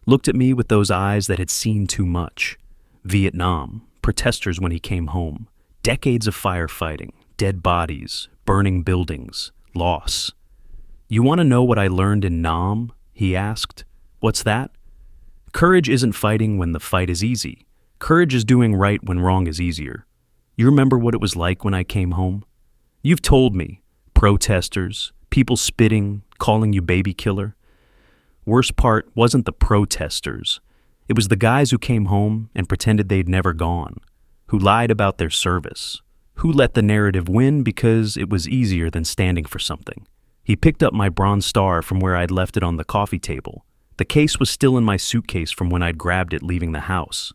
Looked at me with those eyes that had seen too much. Vietnam, protesters when he came home, decades of firefighting, dead bodies, burning buildings, loss. "You want to know what I learned in Nam?" he asked. "What's that?" "Courage isn't fighting when the fight is easy. Courage is doing right when wrong is easier. You remember what it was like when I came home? You've told me. Protesters, people spitting, calling you baby killer. Worst part wasn't the protesters. It was the guys who came home and pretended they'd never gone, who lied about their service, who let the narrative win because it was easier than standing for something." He picked up my Bronze Star from where I'd left it on the coffee table. The case was still in my suitcase from when I'd grabbed it leaving the house.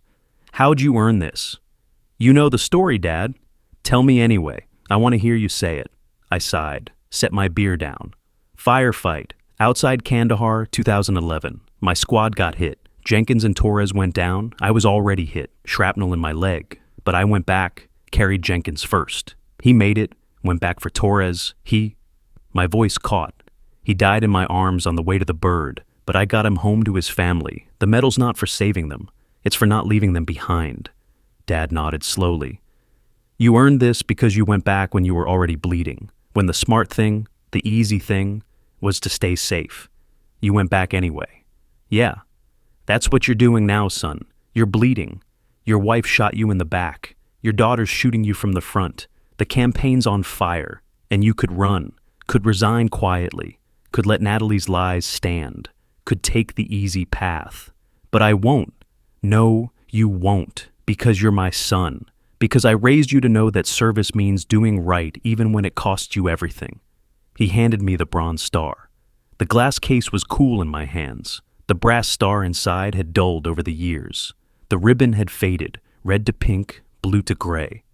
"How'd you earn this?" "You know the story, Dad." "Tell me anyway. I want to hear you say it." I sighed, set my beer down. "Firefight. Outside Kandahar, 2011. My squad got hit. Jenkins and Torres went down. I was already hit, shrapnel in my leg. But I went back, carried Jenkins first. He made it, went back for Torres. My voice caught. He died in my arms on the way to the bird, but I got him home to his family. The medal's not for saving them. It's for not leaving them behind." Dad nodded slowly. "You earned this because you went back when you were already bleeding. When the smart thing, the easy thing, was to stay safe. You went back anyway." "Yeah. That's what you're doing now, son. You're bleeding. Your wife shot you in the back. Your daughter's shooting you from the front. The campaign's on fire. And you could run, could resign quietly, could let Natalie's lies stand, could take the easy path. But I won't. No, you won't, because you're my son. Because I raised you to know that service means doing right even when it costs you everything." He handed me the Bronze Star. The glass case was cool in my hands. The brass star inside had dulled over the years. The ribbon had faded, red to pink, blue to gray.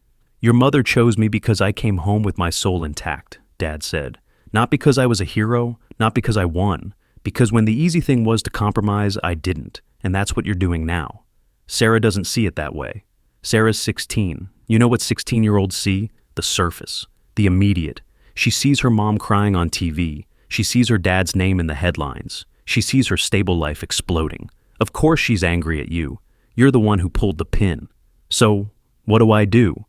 "Your mother chose me because I came home with my soul intact," Dad said. "Not because I was a hero, not because I won, because when the easy thing was to compromise, I didn't, and that's what you're doing now." Sarah doesn't see it that way. Sarah's 16. You know what 16-year-olds see? The surface, the immediate. She sees her mom crying on TV. She sees her dad's name in the headlines. She sees her stable life exploding. Of course she's angry at you. You're the one who pulled the pin. So, what do?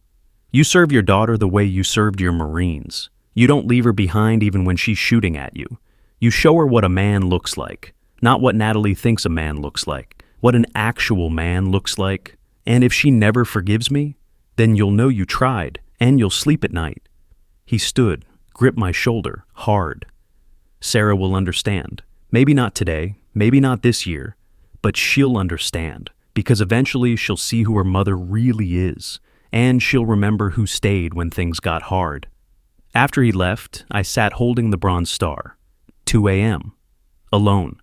You serve your daughter the way you served your Marines. You don't leave her behind even when she's shooting at you. You show her what a man looks like, not what Natalie thinks a man looks like, what an actual man looks like. And if she never forgives me, then you'll know you tried, and you'll sleep at night. He stood, gripped my shoulder, hard. Sarah will understand. Maybe not today, maybe not this year, but she'll understand, because eventually she'll see who her mother really is, and she'll remember who stayed when things got hard. After he left, I sat holding the Bronze Star. 2 a.m. Alone.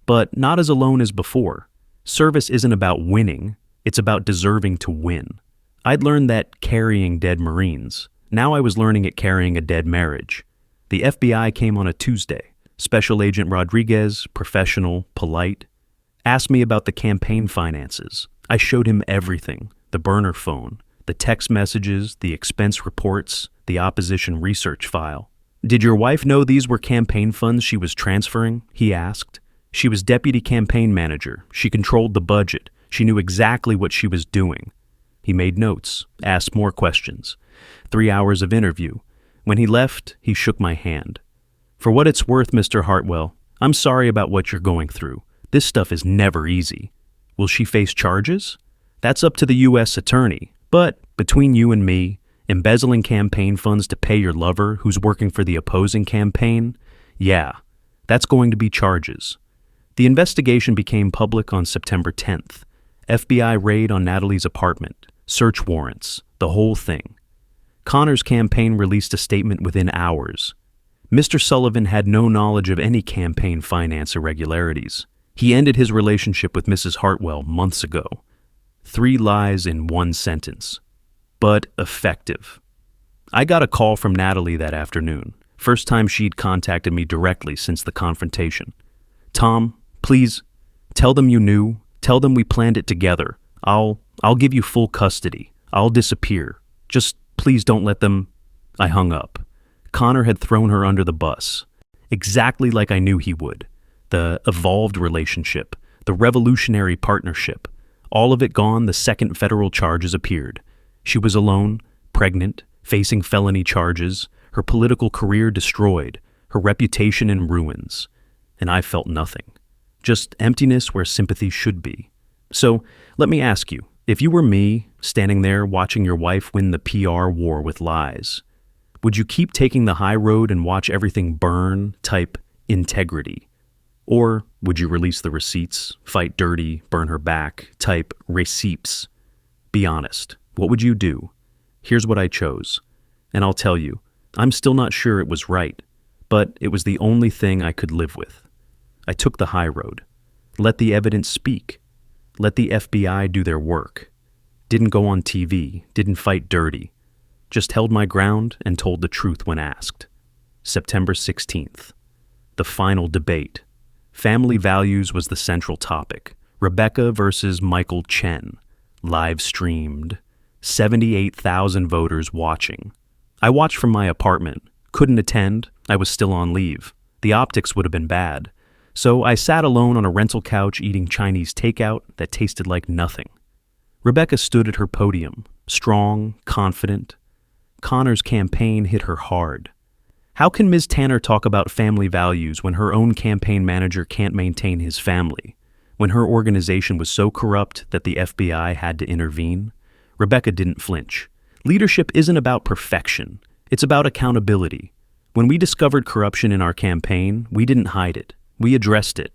But not as alone as before. Service isn't about winning, it's about deserving to win. I'd learned that carrying dead Marines. Now I was learning it carrying a dead marriage. The FBI came on a Tuesday. Special Agent Rodriguez, professional, polite, asked me about the campaign finances. I showed him everything, the burner phone, the text messages, the expense reports, the opposition research file. "Did your wife know these were campaign funds she was transferring?" he asked. "She was deputy campaign manager. She controlled the budget. She knew exactly what she was doing." He made notes, asked more questions. 3 hours of interview. When he left, he shook my hand. "For what it's worth, Mr. Hartwell, I'm sorry about what you're going through. This stuff is never easy." "Will she face charges?" "That's up to the U.S. attorney. But between you and me, embezzling campaign funds to pay your lover who's working for the opposing campaign, yeah, that's going to be charges." The investigation became public on September 10th. FBI raid on Natalie's apartment, search warrants, the whole thing. Connor's campaign released a statement within hours. Mr. Sullivan had no knowledge of any campaign finance irregularities. He ended his relationship with Mrs. Hartwell months ago. 3 lies in 1 sentence. But effective. I got a call from Natalie that afternoon, first time she'd contacted me directly since the confrontation. "Tom, please, tell them you knew. Tell them we planned it together. I'll give you full custody. I'll disappear. Just please don't let them..." I hung up. Connor had thrown her under the bus. Exactly like I knew he would. The evolved relationship, the revolutionary partnership, all of it gone the second federal charges appeared. She was alone, pregnant, facing felony charges, her political career destroyed, her reputation in ruins. And I felt nothing. Just emptiness where sympathy should be. So, let me ask you, if you were me, standing there watching your wife win the PR war with lies, would you keep taking the high road and watch everything burn, type integrity? Or would you release the receipts, fight dirty, burn her back, type receipts? Be honest, what would you do? Here's what I chose. And I'll tell you, I'm still not sure it was right, but it was the only thing I could live with. I took the high road. Let the evidence speak. Let the FBI do their work. Didn't go on TV, didn't fight dirty. Just held my ground and told the truth when asked. September 16th. The final debate. Family values was the central topic. Rebecca versus Michael Chen. Live streamed. 78,000 voters watching. I watched from my apartment. Couldn't attend. I was still on leave. The optics would have been bad. So I sat alone on a rental couch eating Chinese takeout that tasted like nothing. Rebecca stood at her podium, strong, confident. Connor's campaign hit her hard. How can Ms. Tanner talk about family values when her own campaign manager can't maintain his family? When her organization was so corrupt that the FBI had to intervene? Rebecca didn't flinch. Leadership isn't about perfection. It's about accountability. When we discovered corruption in our campaign, we didn't hide it. We addressed it.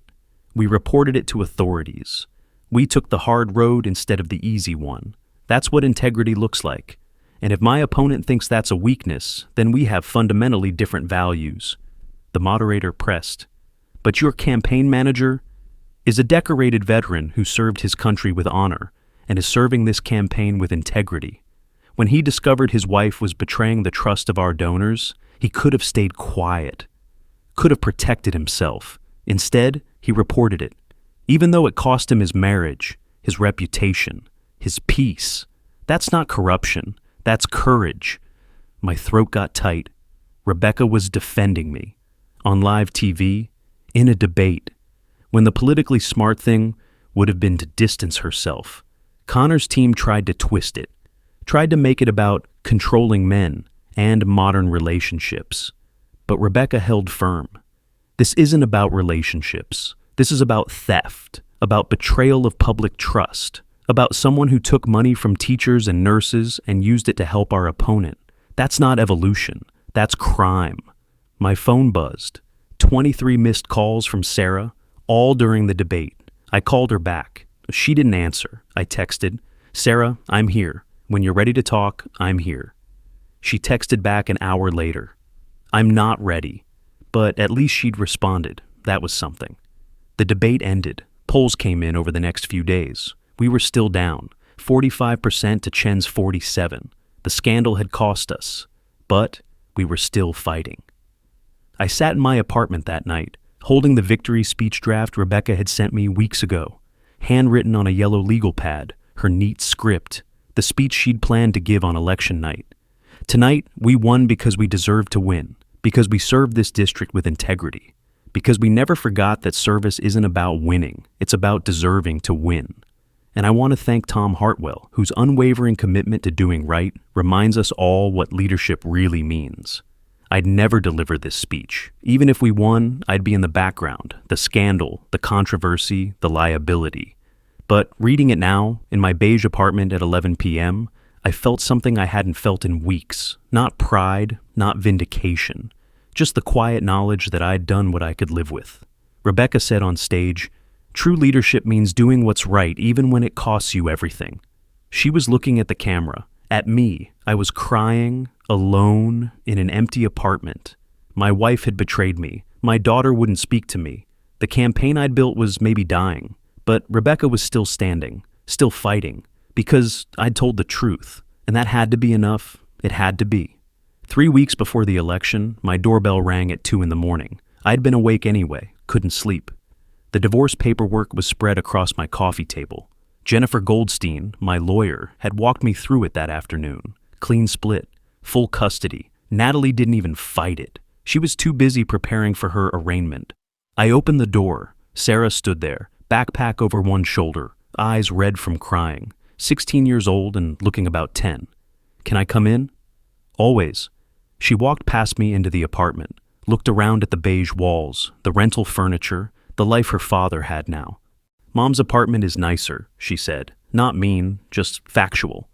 We reported it to authorities. We took the hard road instead of the easy one. That's what integrity looks like. And if my opponent thinks that's a weakness, then we have fundamentally different values. The moderator pressed. But your campaign manager is a decorated veteran who served his country with honor and is serving this campaign with integrity. When he discovered his wife was betraying the trust of our donors, he could have stayed quiet, could have protected himself. Instead, he reported it, even though it cost him his marriage, his reputation, his peace. That's not corruption. That's courage. My throat got tight. Rebecca was defending me. On live TV, in a debate, when the politically smart thing would have been to distance herself. Connor's team tried to twist it, tried to make it about controlling men and modern relationships. But Rebecca held firm. This isn't about relationships. This is about theft, about betrayal of public trust, about someone who took money from teachers and nurses and used it to help our opponent. That's not evolution. That's crime. My phone buzzed. 23 missed calls from Sarah, all during the debate. I called her back. She didn't answer. I texted, "Sarah, I'm here. When you're ready to talk, I'm here." She texted back an hour later. "I'm not ready." But at least she'd responded. That was something. The debate ended. Polls came in over the next few days. We were still down, 45% to Chen's 47. The scandal had cost us, but we were still fighting. I sat in my apartment that night, holding the victory speech draft Rebecca had sent me weeks ago, handwritten on a yellow legal pad, her neat script, the speech she'd planned to give on election night. Tonight, we won because we deserved to win, because we served this district with integrity, because we never forgot that service isn't about winning, it's about deserving to win. And I want to thank Tom Hartwell, whose unwavering commitment to doing right reminds us all what leadership really means. I'd never deliver this speech. Even if we won, I'd be in the background, the scandal, the controversy, the liability. But reading it now, in my beige apartment at 11 p.m., I felt something I hadn't felt in weeks. Not pride, not vindication. Just the quiet knowledge that I'd done what I could live with. Rebecca said on stage, "True leadership means doing what's right even when it costs you everything." She was looking at the camera, at me. I was crying, alone, in an empty apartment. My wife had betrayed me. My daughter wouldn't speak to me. The campaign I'd built was maybe dying, but Rebecca was still standing, still fighting, because I'd told the truth, and that had to be enough. It had to be. 3 weeks before the election, my doorbell rang at 2 a.m. I'd been awake anyway, couldn't sleep. The divorce paperwork was spread across my coffee table. Jennifer Goldstein, my lawyer, had walked me through it that afternoon. Clean split, full custody. Natalie didn't even fight it. She was too busy preparing for her arraignment. I opened the door. Sarah stood there, backpack over one shoulder, eyes red from crying, 16 years old and looking about 10. "Can I come in?" "Always." She walked past me into the apartment, looked around at the beige walls, the rental furniture, the life her father had now. "Mom's apartment is nicer," she said. Not mean, just factual.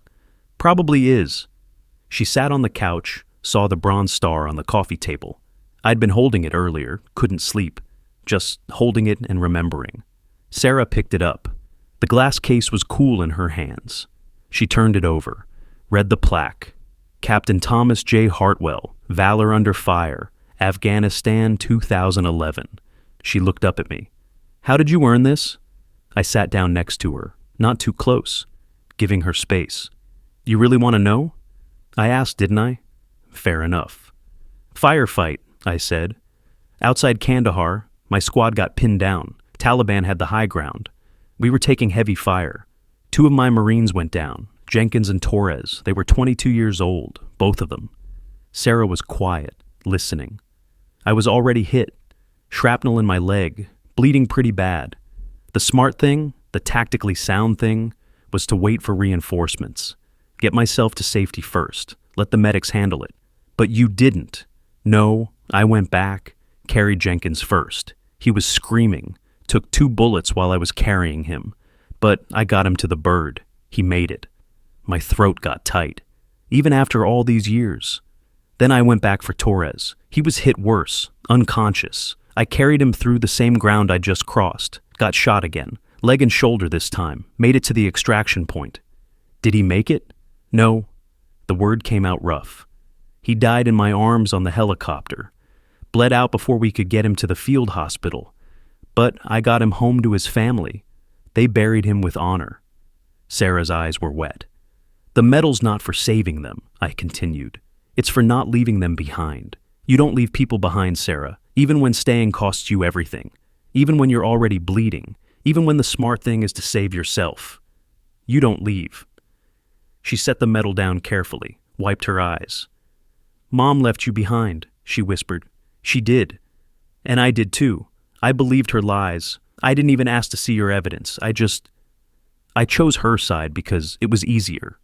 "Probably is." She sat on the couch, saw the bronze star on the coffee table. I'd been holding it earlier, couldn't sleep, just holding it and remembering. Sarah picked it up. The glass case was cool in her hands. She turned it over, read the plaque. Captain Thomas J. Hartwell, Valor Under Fire, Afghanistan 2011. She looked up at me. "How did you earn this?" I sat down next to her, not too close, giving her space. "You really want to know?" I asked, didn't I? Fair enough. "Firefight," I said. "Outside Kandahar, my squad got pinned down. Taliban had the high ground. We were taking heavy fire. 2 of my Marines went down, Jenkins and Torres. They were 22 years old, both of them." Sarah was quiet, listening. I was already hit. Shrapnel in my leg, bleeding pretty bad. The smart thing, the tactically sound thing, was to wait for reinforcements. Get myself to safety first. Let the medics handle it. But you didn't. No, I went back, carried Jenkins first. He was screaming, took 2 bullets while I was carrying him. But I got him to the bird. He made it. My throat got tight, even after all these years. Then I went back for Torres. He was hit worse, unconscious. I carried him through the same ground I just crossed. Got shot again, leg and shoulder this time. Made it to the extraction point. Did he make it? No. The word came out rough. He died in my arms on the helicopter. Bled out before we could get him to the field hospital. But I got him home to his family. They buried him with honor. Sarah's eyes were wet. The medal's not for saving them, I continued. It's for not leaving them behind. You don't leave people behind, Sarah, even when staying costs you everything, even when you're already bleeding, even when the smart thing is to save yourself. You don't leave. She set the medal down carefully, wiped her eyes. Mom left you behind, she whispered. She did. And I did too. I believed her lies. I didn't even ask to see your evidence. I chose her side because it was easier.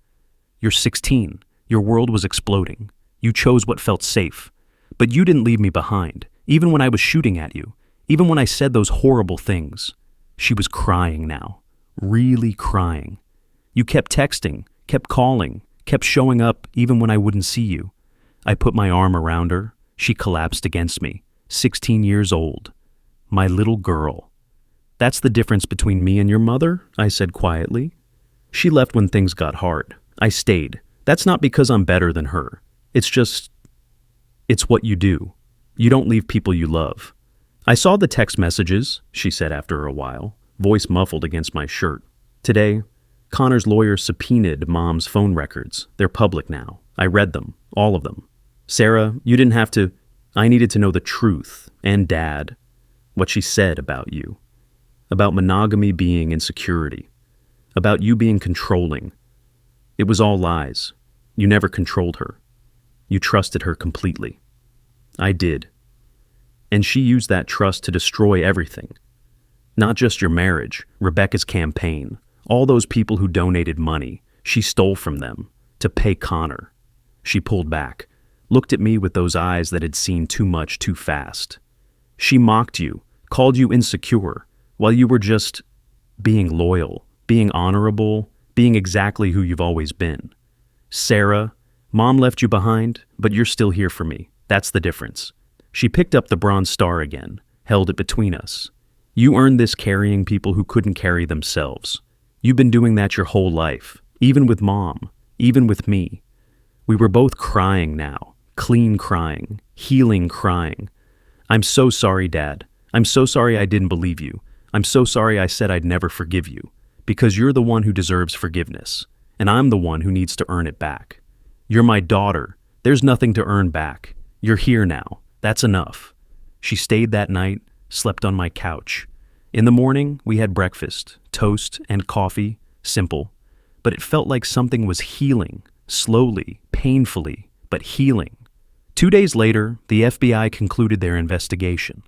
You're 16. Your world was exploding. You chose what felt safe. But you didn't leave me behind, even when I was shooting at you, even when I said those horrible things. She was crying now, really crying. You kept texting, kept calling, kept showing up even when I wouldn't see you. I put my arm around her. She collapsed against me, 16 years old. My little girl. That's the difference between me and your mother, I said quietly. She left when things got hard. I stayed. That's not because I'm better than her. It's what you do. You don't leave people you love. I saw the text messages, she said after a while, voice muffled against my shirt. Today, Connor's lawyer subpoenaed Mom's phone records. They're public now. I read them, all of them. Sarah, you didn't have to. I needed to know the truth, and Dad, what she said about you. About monogamy being insecurity. About you being controlling. It was all lies. You never controlled her. You trusted her completely. I did. And she used that trust to destroy everything. Not just your marriage, Rebecca's campaign, all those people who donated money. She stole from them to pay Connor. She pulled back, looked at me with those eyes that had seen too much too fast. She mocked you, called you insecure, while you were just being loyal, being honorable, being exactly who you've always been. Sarah, Mom left you behind, but you're still here for me. That's the difference. She picked up the bronze star again, held it between us. You earned this carrying people who couldn't carry themselves. You've been doing that your whole life, even with Mom, even with me. We were both crying now, clean crying, healing crying. I'm so sorry, Dad. I'm so sorry I didn't believe you. I'm so sorry I said I'd never forgive you, because you're the one who deserves forgiveness, and I'm the one who needs to earn it back. You're my daughter. There's nothing to earn back. You're here now. That's enough. She stayed that night, slept on my couch. In the morning, we had breakfast, toast and coffee, simple. But it felt like something was healing, slowly, painfully, but healing. 2 days later, the FBI concluded their investigation.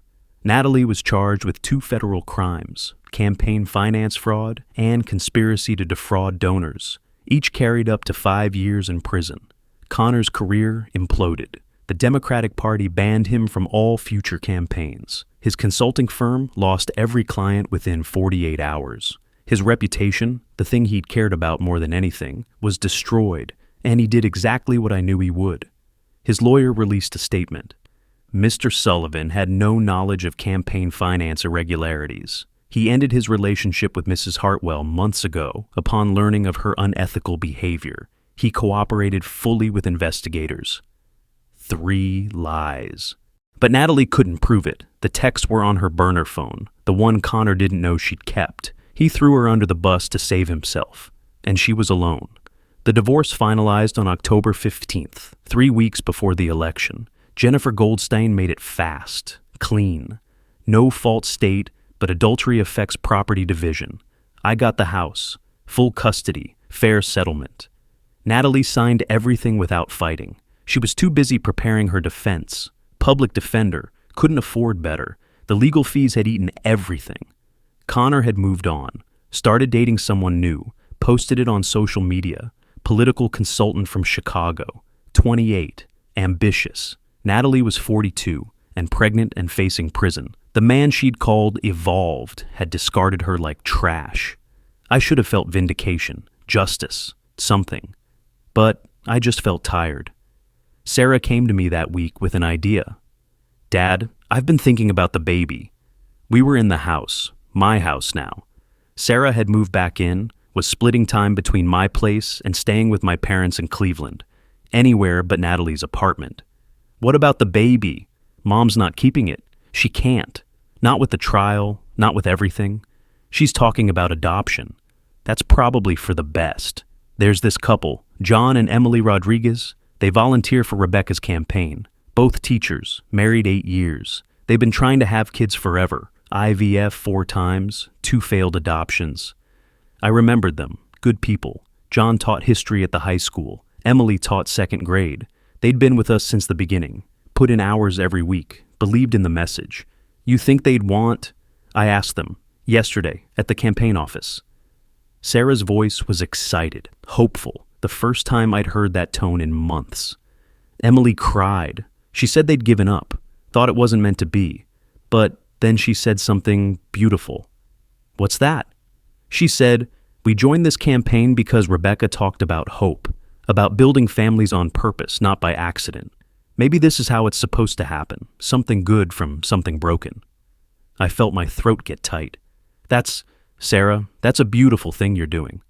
Natalie was charged with 2 federal crimes, campaign finance fraud and conspiracy to defraud donors. Each carried up to 5 years in prison. Connor's career imploded. The Democratic Party banned him from all future campaigns. His consulting firm lost every client within 48 hours. His reputation, the thing he'd cared about more than anything, was destroyed, and he did exactly what I knew he would. His lawyer released a statement. Mr. Sullivan had no knowledge of campaign finance irregularities. He ended his relationship with Mrs. Hartwell months ago upon learning of her unethical behavior. He cooperated fully with investigators. 3 lies. But Natalie couldn't prove it. The texts were on her burner phone, the one Connor didn't know she'd kept. He threw her under the bus to save himself, and she was alone. The divorce finalized on October 15th, 3 weeks before the election. Jennifer Goldstein made it fast, clean. No fault state, but adultery affects property division. I got the house, full custody, fair settlement. Natalie signed everything without fighting. She was too busy preparing her defense. Public defender, couldn't afford better. The legal fees had eaten everything. Connor had moved on, started dating someone new, posted it on social media. Political consultant from Chicago, 28, ambitious. Natalie was 42 and pregnant and facing prison. The man she'd called evolved had discarded her like trash. I should have felt vindication, justice, something. But I just felt tired. Sarah came to me that week with an idea. Dad, I've been thinking about the baby. We were in the house, my house now. Sarah had moved back in, was splitting time between my place and staying with my parents in Cleveland. Anywhere but Natalie's apartment. What about the baby? Mom's not keeping it. She can't. Not with the trial, not with everything. She's talking about adoption. That's probably for the best. There's this couple, John and Emily Rodriguez. They volunteer for Rebecca's campaign. Both teachers, married 8 years. They've been trying to have kids forever. IVF 4 times, 2 failed adoptions. I remembered them. Good people. John taught history at the high school. Emily taught 2nd grade. They'd been with us since the beginning. Put in hours every week. Believed in the message. You think they'd want? I asked them. Yesterday, at the campaign office. Sarah's voice was excited, hopeful. The first time I'd heard that tone in months. Emily cried. She said they'd given up. Thought it wasn't meant to be. But then she said something beautiful. What's that? She said, we joined this campaign because Rebecca talked about hope, about building families on purpose, not by accident. Maybe this is how it's supposed to happen, something good from something broken. I felt my throat get tight. Sarah, that's a beautiful thing you're doing.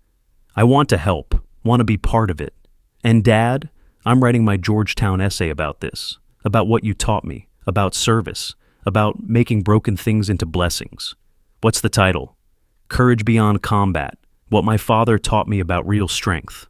I want to help, want to be part of it. And Dad, I'm writing my Georgetown essay about this, about what you taught me, about service, about making broken things into blessings. What's the title? Courage Beyond Combat, what my father taught me about real strength.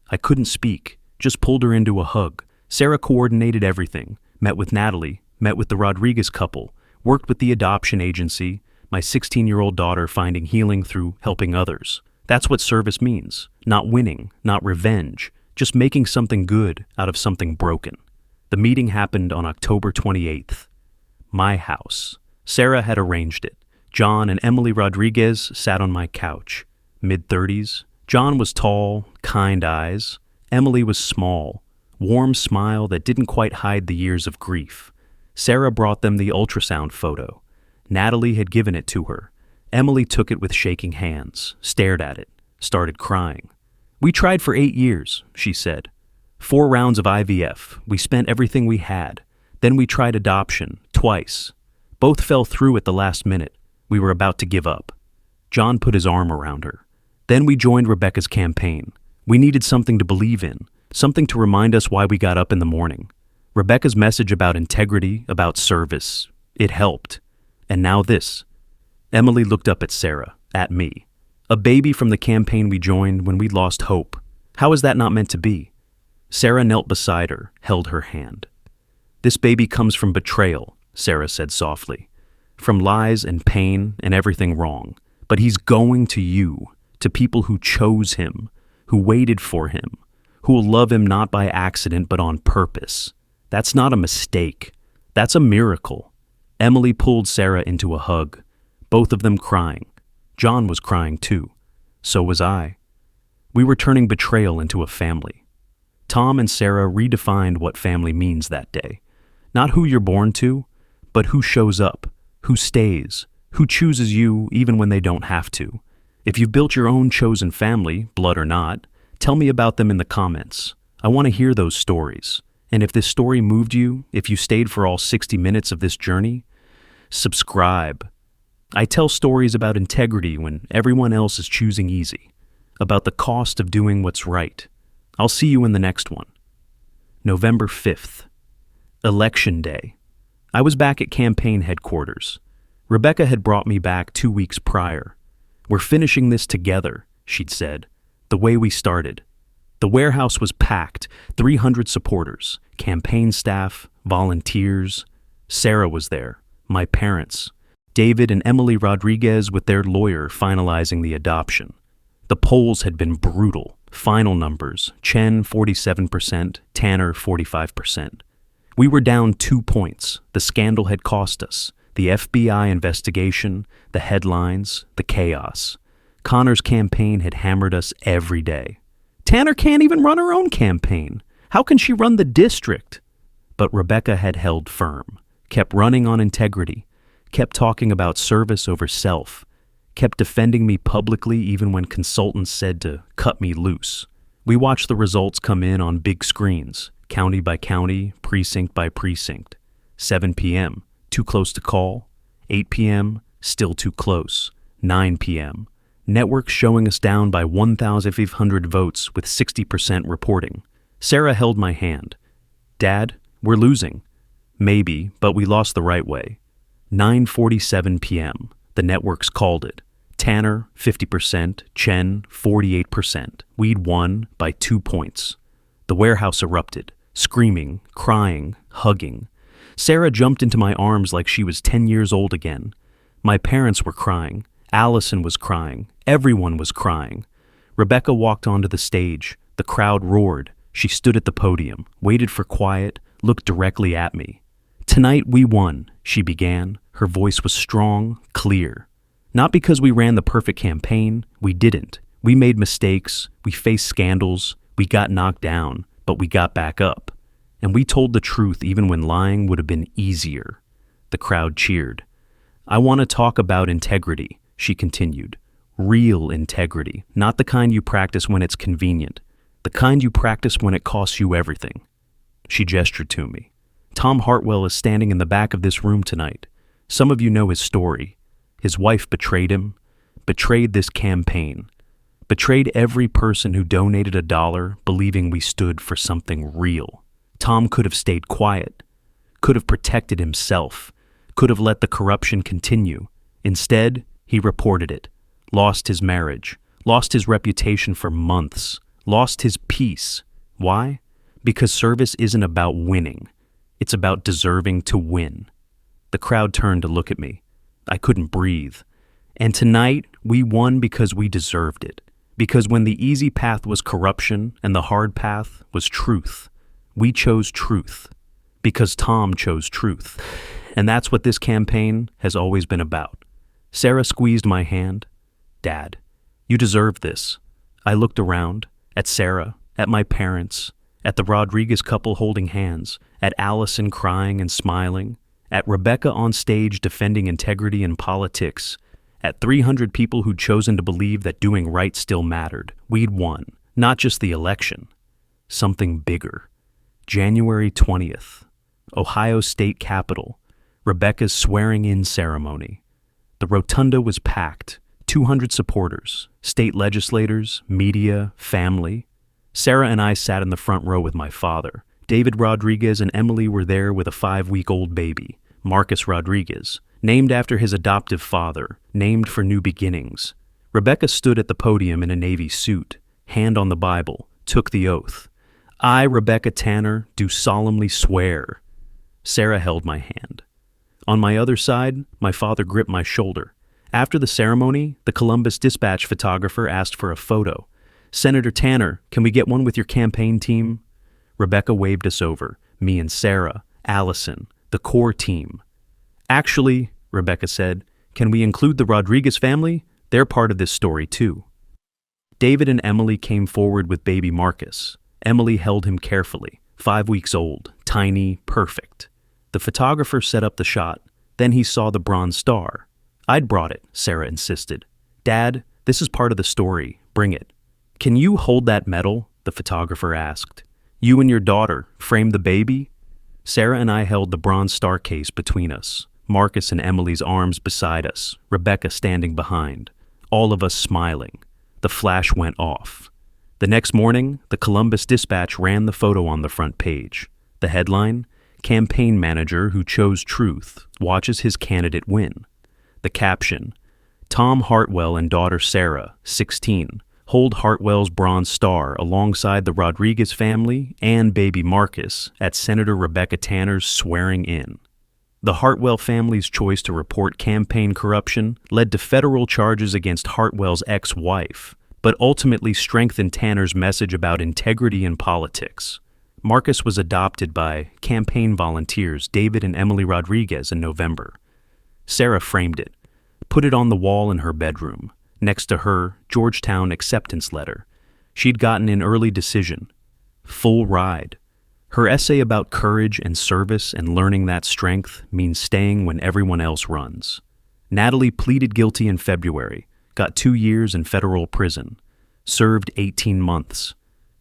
I couldn't speak, just pulled her into a hug. Sarah coordinated everything, met with Natalie, met with the Rodriguez couple, worked with the adoption agency, my 16-year-old daughter finding healing through helping others. That's what service means. Not winning, not revenge, just making something good out of something broken. The meeting happened on October 28th. My house. Sarah had arranged it. John and Emily Rodriguez sat on my couch. Mid-30s. John was tall, kind eyes. Emily was small, warm smile that didn't quite hide the years of grief. Sarah brought them the ultrasound photo. Natalie had given it to her. Emily took it with shaking hands, stared at it, started crying. We tried for 8 years, she said. 4 rounds of IVF. We spent everything we had. Then we tried adoption, twice. Both fell through at the last minute. We were about to give up. John put his arm around her. Then we joined Rebecca's campaign. We needed something to believe in, something to remind us why we got up in the morning. Rebecca's message about integrity, about service, it helped. And now this. Emily looked up at Sarah, at me. A baby from the campaign we joined when we'd lost hope. How is that not meant to be? Sarah knelt beside her, held her hand. This baby comes from betrayal, Sarah said softly. From lies and pain and everything wrong. But he's going to you, to people who chose him, who waited for him, who will love him not by accident but on purpose. That's not a mistake. That's a miracle. Emily pulled Sarah into a hug, both of them crying. John was crying too. So was I. We were turning betrayal into a family. Tom and Sarah redefined what family means that day. Not who you're born to, but who shows up, who stays, who chooses you even when they don't have to. If you've built your own chosen family, blood or not, tell me about them in the comments. I want to hear those stories. And if this story moved you, if you stayed for all 60 minutes of this journey, subscribe. I tell stories about integrity when everyone else is choosing easy, about the cost of doing what's right. I'll see you in the next one. November 5th. Election Day. I was back at campaign headquarters. Rebecca had brought me back 2 weeks prior. We're finishing this together, she'd said, the way we started. The warehouse was packed, 300 supporters, campaign staff, volunteers. Sarah was there, my parents, David and Emily Rodriguez with their lawyer finalizing the adoption. The polls had been brutal. Final numbers, Chen 47%, Tanner 45%. We were down 2 points. The scandal had cost us. The FBI investigation, the headlines, the chaos. Connor's campaign had hammered us every day. Tanner can't even run her own campaign. How can she run the district? But Rebecca had held firm, kept running on integrity, kept talking about service over self, kept defending me publicly even when consultants said to cut me loose. We watched the results come in on big screens, county by county, precinct by precinct. 7 p.m., too close to call. 8 p.m., still too close. 9 p.m., networks showing us down by 1,500 votes with 60% reporting. Sarah held my hand. Dad, we're losing. Maybe, but we lost the right way. 9:47 p.m. The networks called it. Tanner, 50%, Chen, 48%. We'd won by 2 points. The warehouse erupted, screaming, crying, hugging. Sarah jumped into my arms like she was 10 years old again. My parents were crying. Allison was crying. Everyone was crying. Rebecca walked onto the stage. The crowd roared. She stood at the podium, waited for quiet, looked directly at me. "Tonight we won," she began. Her voice was strong, clear. Not because we ran the perfect campaign. We didn't. We made mistakes. We faced scandals. We got knocked down, but we got back up. And we told the truth even when lying would have been easier. The crowd cheered. "I want to talk about integrity," she continued. "Real integrity, not the kind you practice when it's convenient. The kind you practice when it costs you everything." She gestured to me. "Tom Hartwell is standing in the back of this room tonight. Some of you know his story. His wife betrayed him, betrayed this campaign, betrayed every person who donated $1 believing we stood for something real. Tom could have stayed quiet, could have protected himself, could have let the corruption continue. Instead, he reported it, lost his marriage, lost his reputation for months, lost his peace. Why? Because service isn't about winning. It's about deserving to win." The crowd turned to look at me. I couldn't breathe. And tonight, we won because we deserved it. Because when the easy path was corruption and the hard path was truth, we chose truth. Because Tom chose truth. And that's what this campaign has always been about. Sarah squeezed my hand. "Dad, you deserve this." I looked around, at Sarah, at my parents, at the Rodriguez couple holding hands, at Allison crying and smiling, at Rebecca on stage defending integrity in politics, at 300 people who'd chosen to believe that doing right still mattered. We'd won, not just the election, something bigger. January 20th, Ohio State Capitol, Rebecca's swearing-in ceremony. The rotunda was packed, 200 supporters, state legislators, media, family. Sarah and I sat in the front row with my father. David Rodriguez and Emily were there with a 5-week-old baby, Marcus Rodriguez, named after his adoptive father, named for new beginnings. Rebecca stood at the podium in a Navy suit, hand on the Bible, took the oath. "I, Rebecca Tanner, do solemnly swear." Sarah held my hand. On my other side, my father gripped my shoulder. After the ceremony, the Columbus Dispatch photographer asked for a photo. "Senator Tanner, can we get one with your campaign team?" Rebecca waved us over, me and Sarah, Allison, the core team. "Actually," Rebecca said, "can we include the Rodriguez family? They're part of this story too." David and Emily came forward with baby Marcus. Emily held him carefully, 5 weeks old, tiny, perfect. The photographer set up the shot. Then he saw the bronze star. "I'd brought it," Sarah insisted. "Dad, this is part of the story. Bring it." "Can you hold that medal?" the photographer asked. "You and your daughter framed the baby?" Sarah and I held the bronze star case between us, Marcus and Emily's arms beside us, Rebecca standing behind, all of us smiling. The flash went off. The next morning, the Columbus Dispatch ran the photo on the front page. The headline, "Campaign Manager Who Chose Truth Watches His Candidate Win." The caption, "Tom Hartwell and daughter Sarah, 16, hold Hartwell's bronze star alongside the Rodriguez family and baby Marcus at Senator Rebecca Tanner's swearing-in." The Hartwell family's choice to report campaign corruption led to federal charges against Hartwell's ex-wife, but ultimately strengthened Tanner's message about integrity in politics. Marcus was adopted by campaign volunteers David and Emily Rodriguez in November. Sarah framed it, put it on the wall in her bedroom. Next to her, Georgetown acceptance letter. She'd gotten an early decision. Full ride. Her essay about courage and service and learning that strength means staying when everyone else runs. Natalie pleaded guilty in February, got 2 years in federal prison, served 18 months,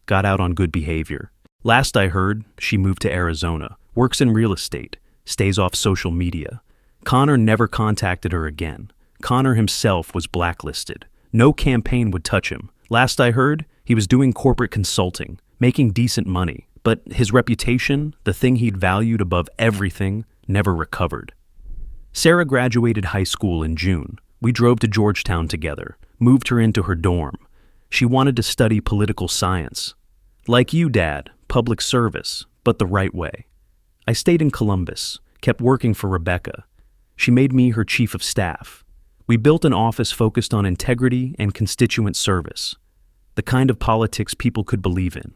got out on good behavior. Last I heard, she moved to Arizona, works in real estate, stays off social media. Connor never contacted her again. Connor himself was blacklisted. No campaign would touch him. Last I heard, he was doing corporate consulting, making decent money, but his reputation, the thing he'd valued above everything, never recovered. Sarah graduated high school in June. We drove to Georgetown together, moved her into her dorm. She wanted to study political science. Like you, Dad, public service, but the right way. I stayed in Columbus, kept working for Rebecca. She made me her chief of staff. We built an office focused on integrity and constituent service, the kind of politics people could believe in.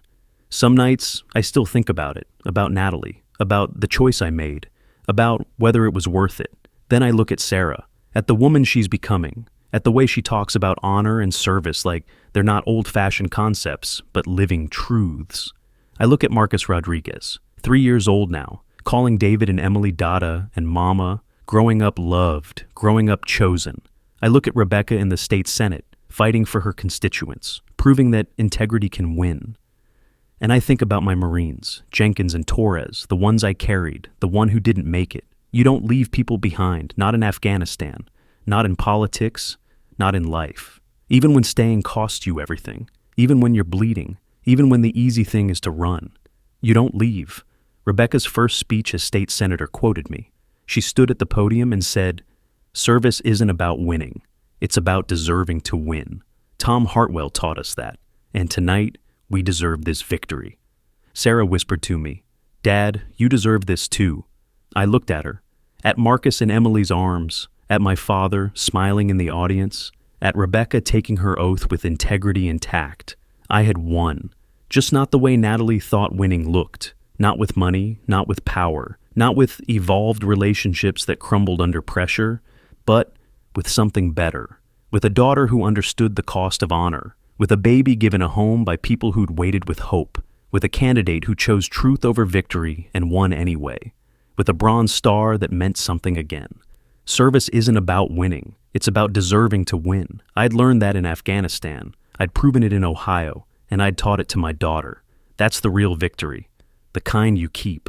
Some nights, I still think about it, about Natalie, about the choice I made, about whether it was worth it. Then I look at Sarah, at the woman she's becoming, at the way she talks about honor and service like they're not old-fashioned concepts, but living truths. I look at Marcus Rodriguez, 3 years old now, calling David and Emily Dada and Mama, growing up loved, growing up chosen. I look at Rebecca in the state Senate, fighting for her constituents, proving that integrity can win. And I think about my Marines, Jenkins and Torres, the ones I carried, the one who didn't make it. You don't leave people behind, not in Afghanistan, not in politics, not in life. Even when staying costs you everything, even when you're bleeding, even when the easy thing is to run. You don't leave. Rebecca's first speech as state senator quoted me. She stood at the podium and said, "Service isn't about winning. It's about deserving to win." Tom Hartwell taught us that, and tonight we deserve this victory. Sarah whispered to me, "Dad, you deserve this too." I looked at her, at Marcus in Emily's arms, at my father smiling in the audience, at Rebecca taking her oath with integrity intact. I had won, just not the way Natalie thought winning looked. Not with money, not with power, not with evolved relationships that crumbled under pressure, but with something better, with a daughter who understood the cost of honor, with a baby given a home by people who'd waited with hope, with a candidate who chose truth over victory and won anyway, with a bronze star that meant something again. Service isn't about winning, it's about deserving to win. I'd learned that in Afghanistan, I'd proven it in Ohio, and I'd taught it to my daughter. That's the real victory, the kind you keep.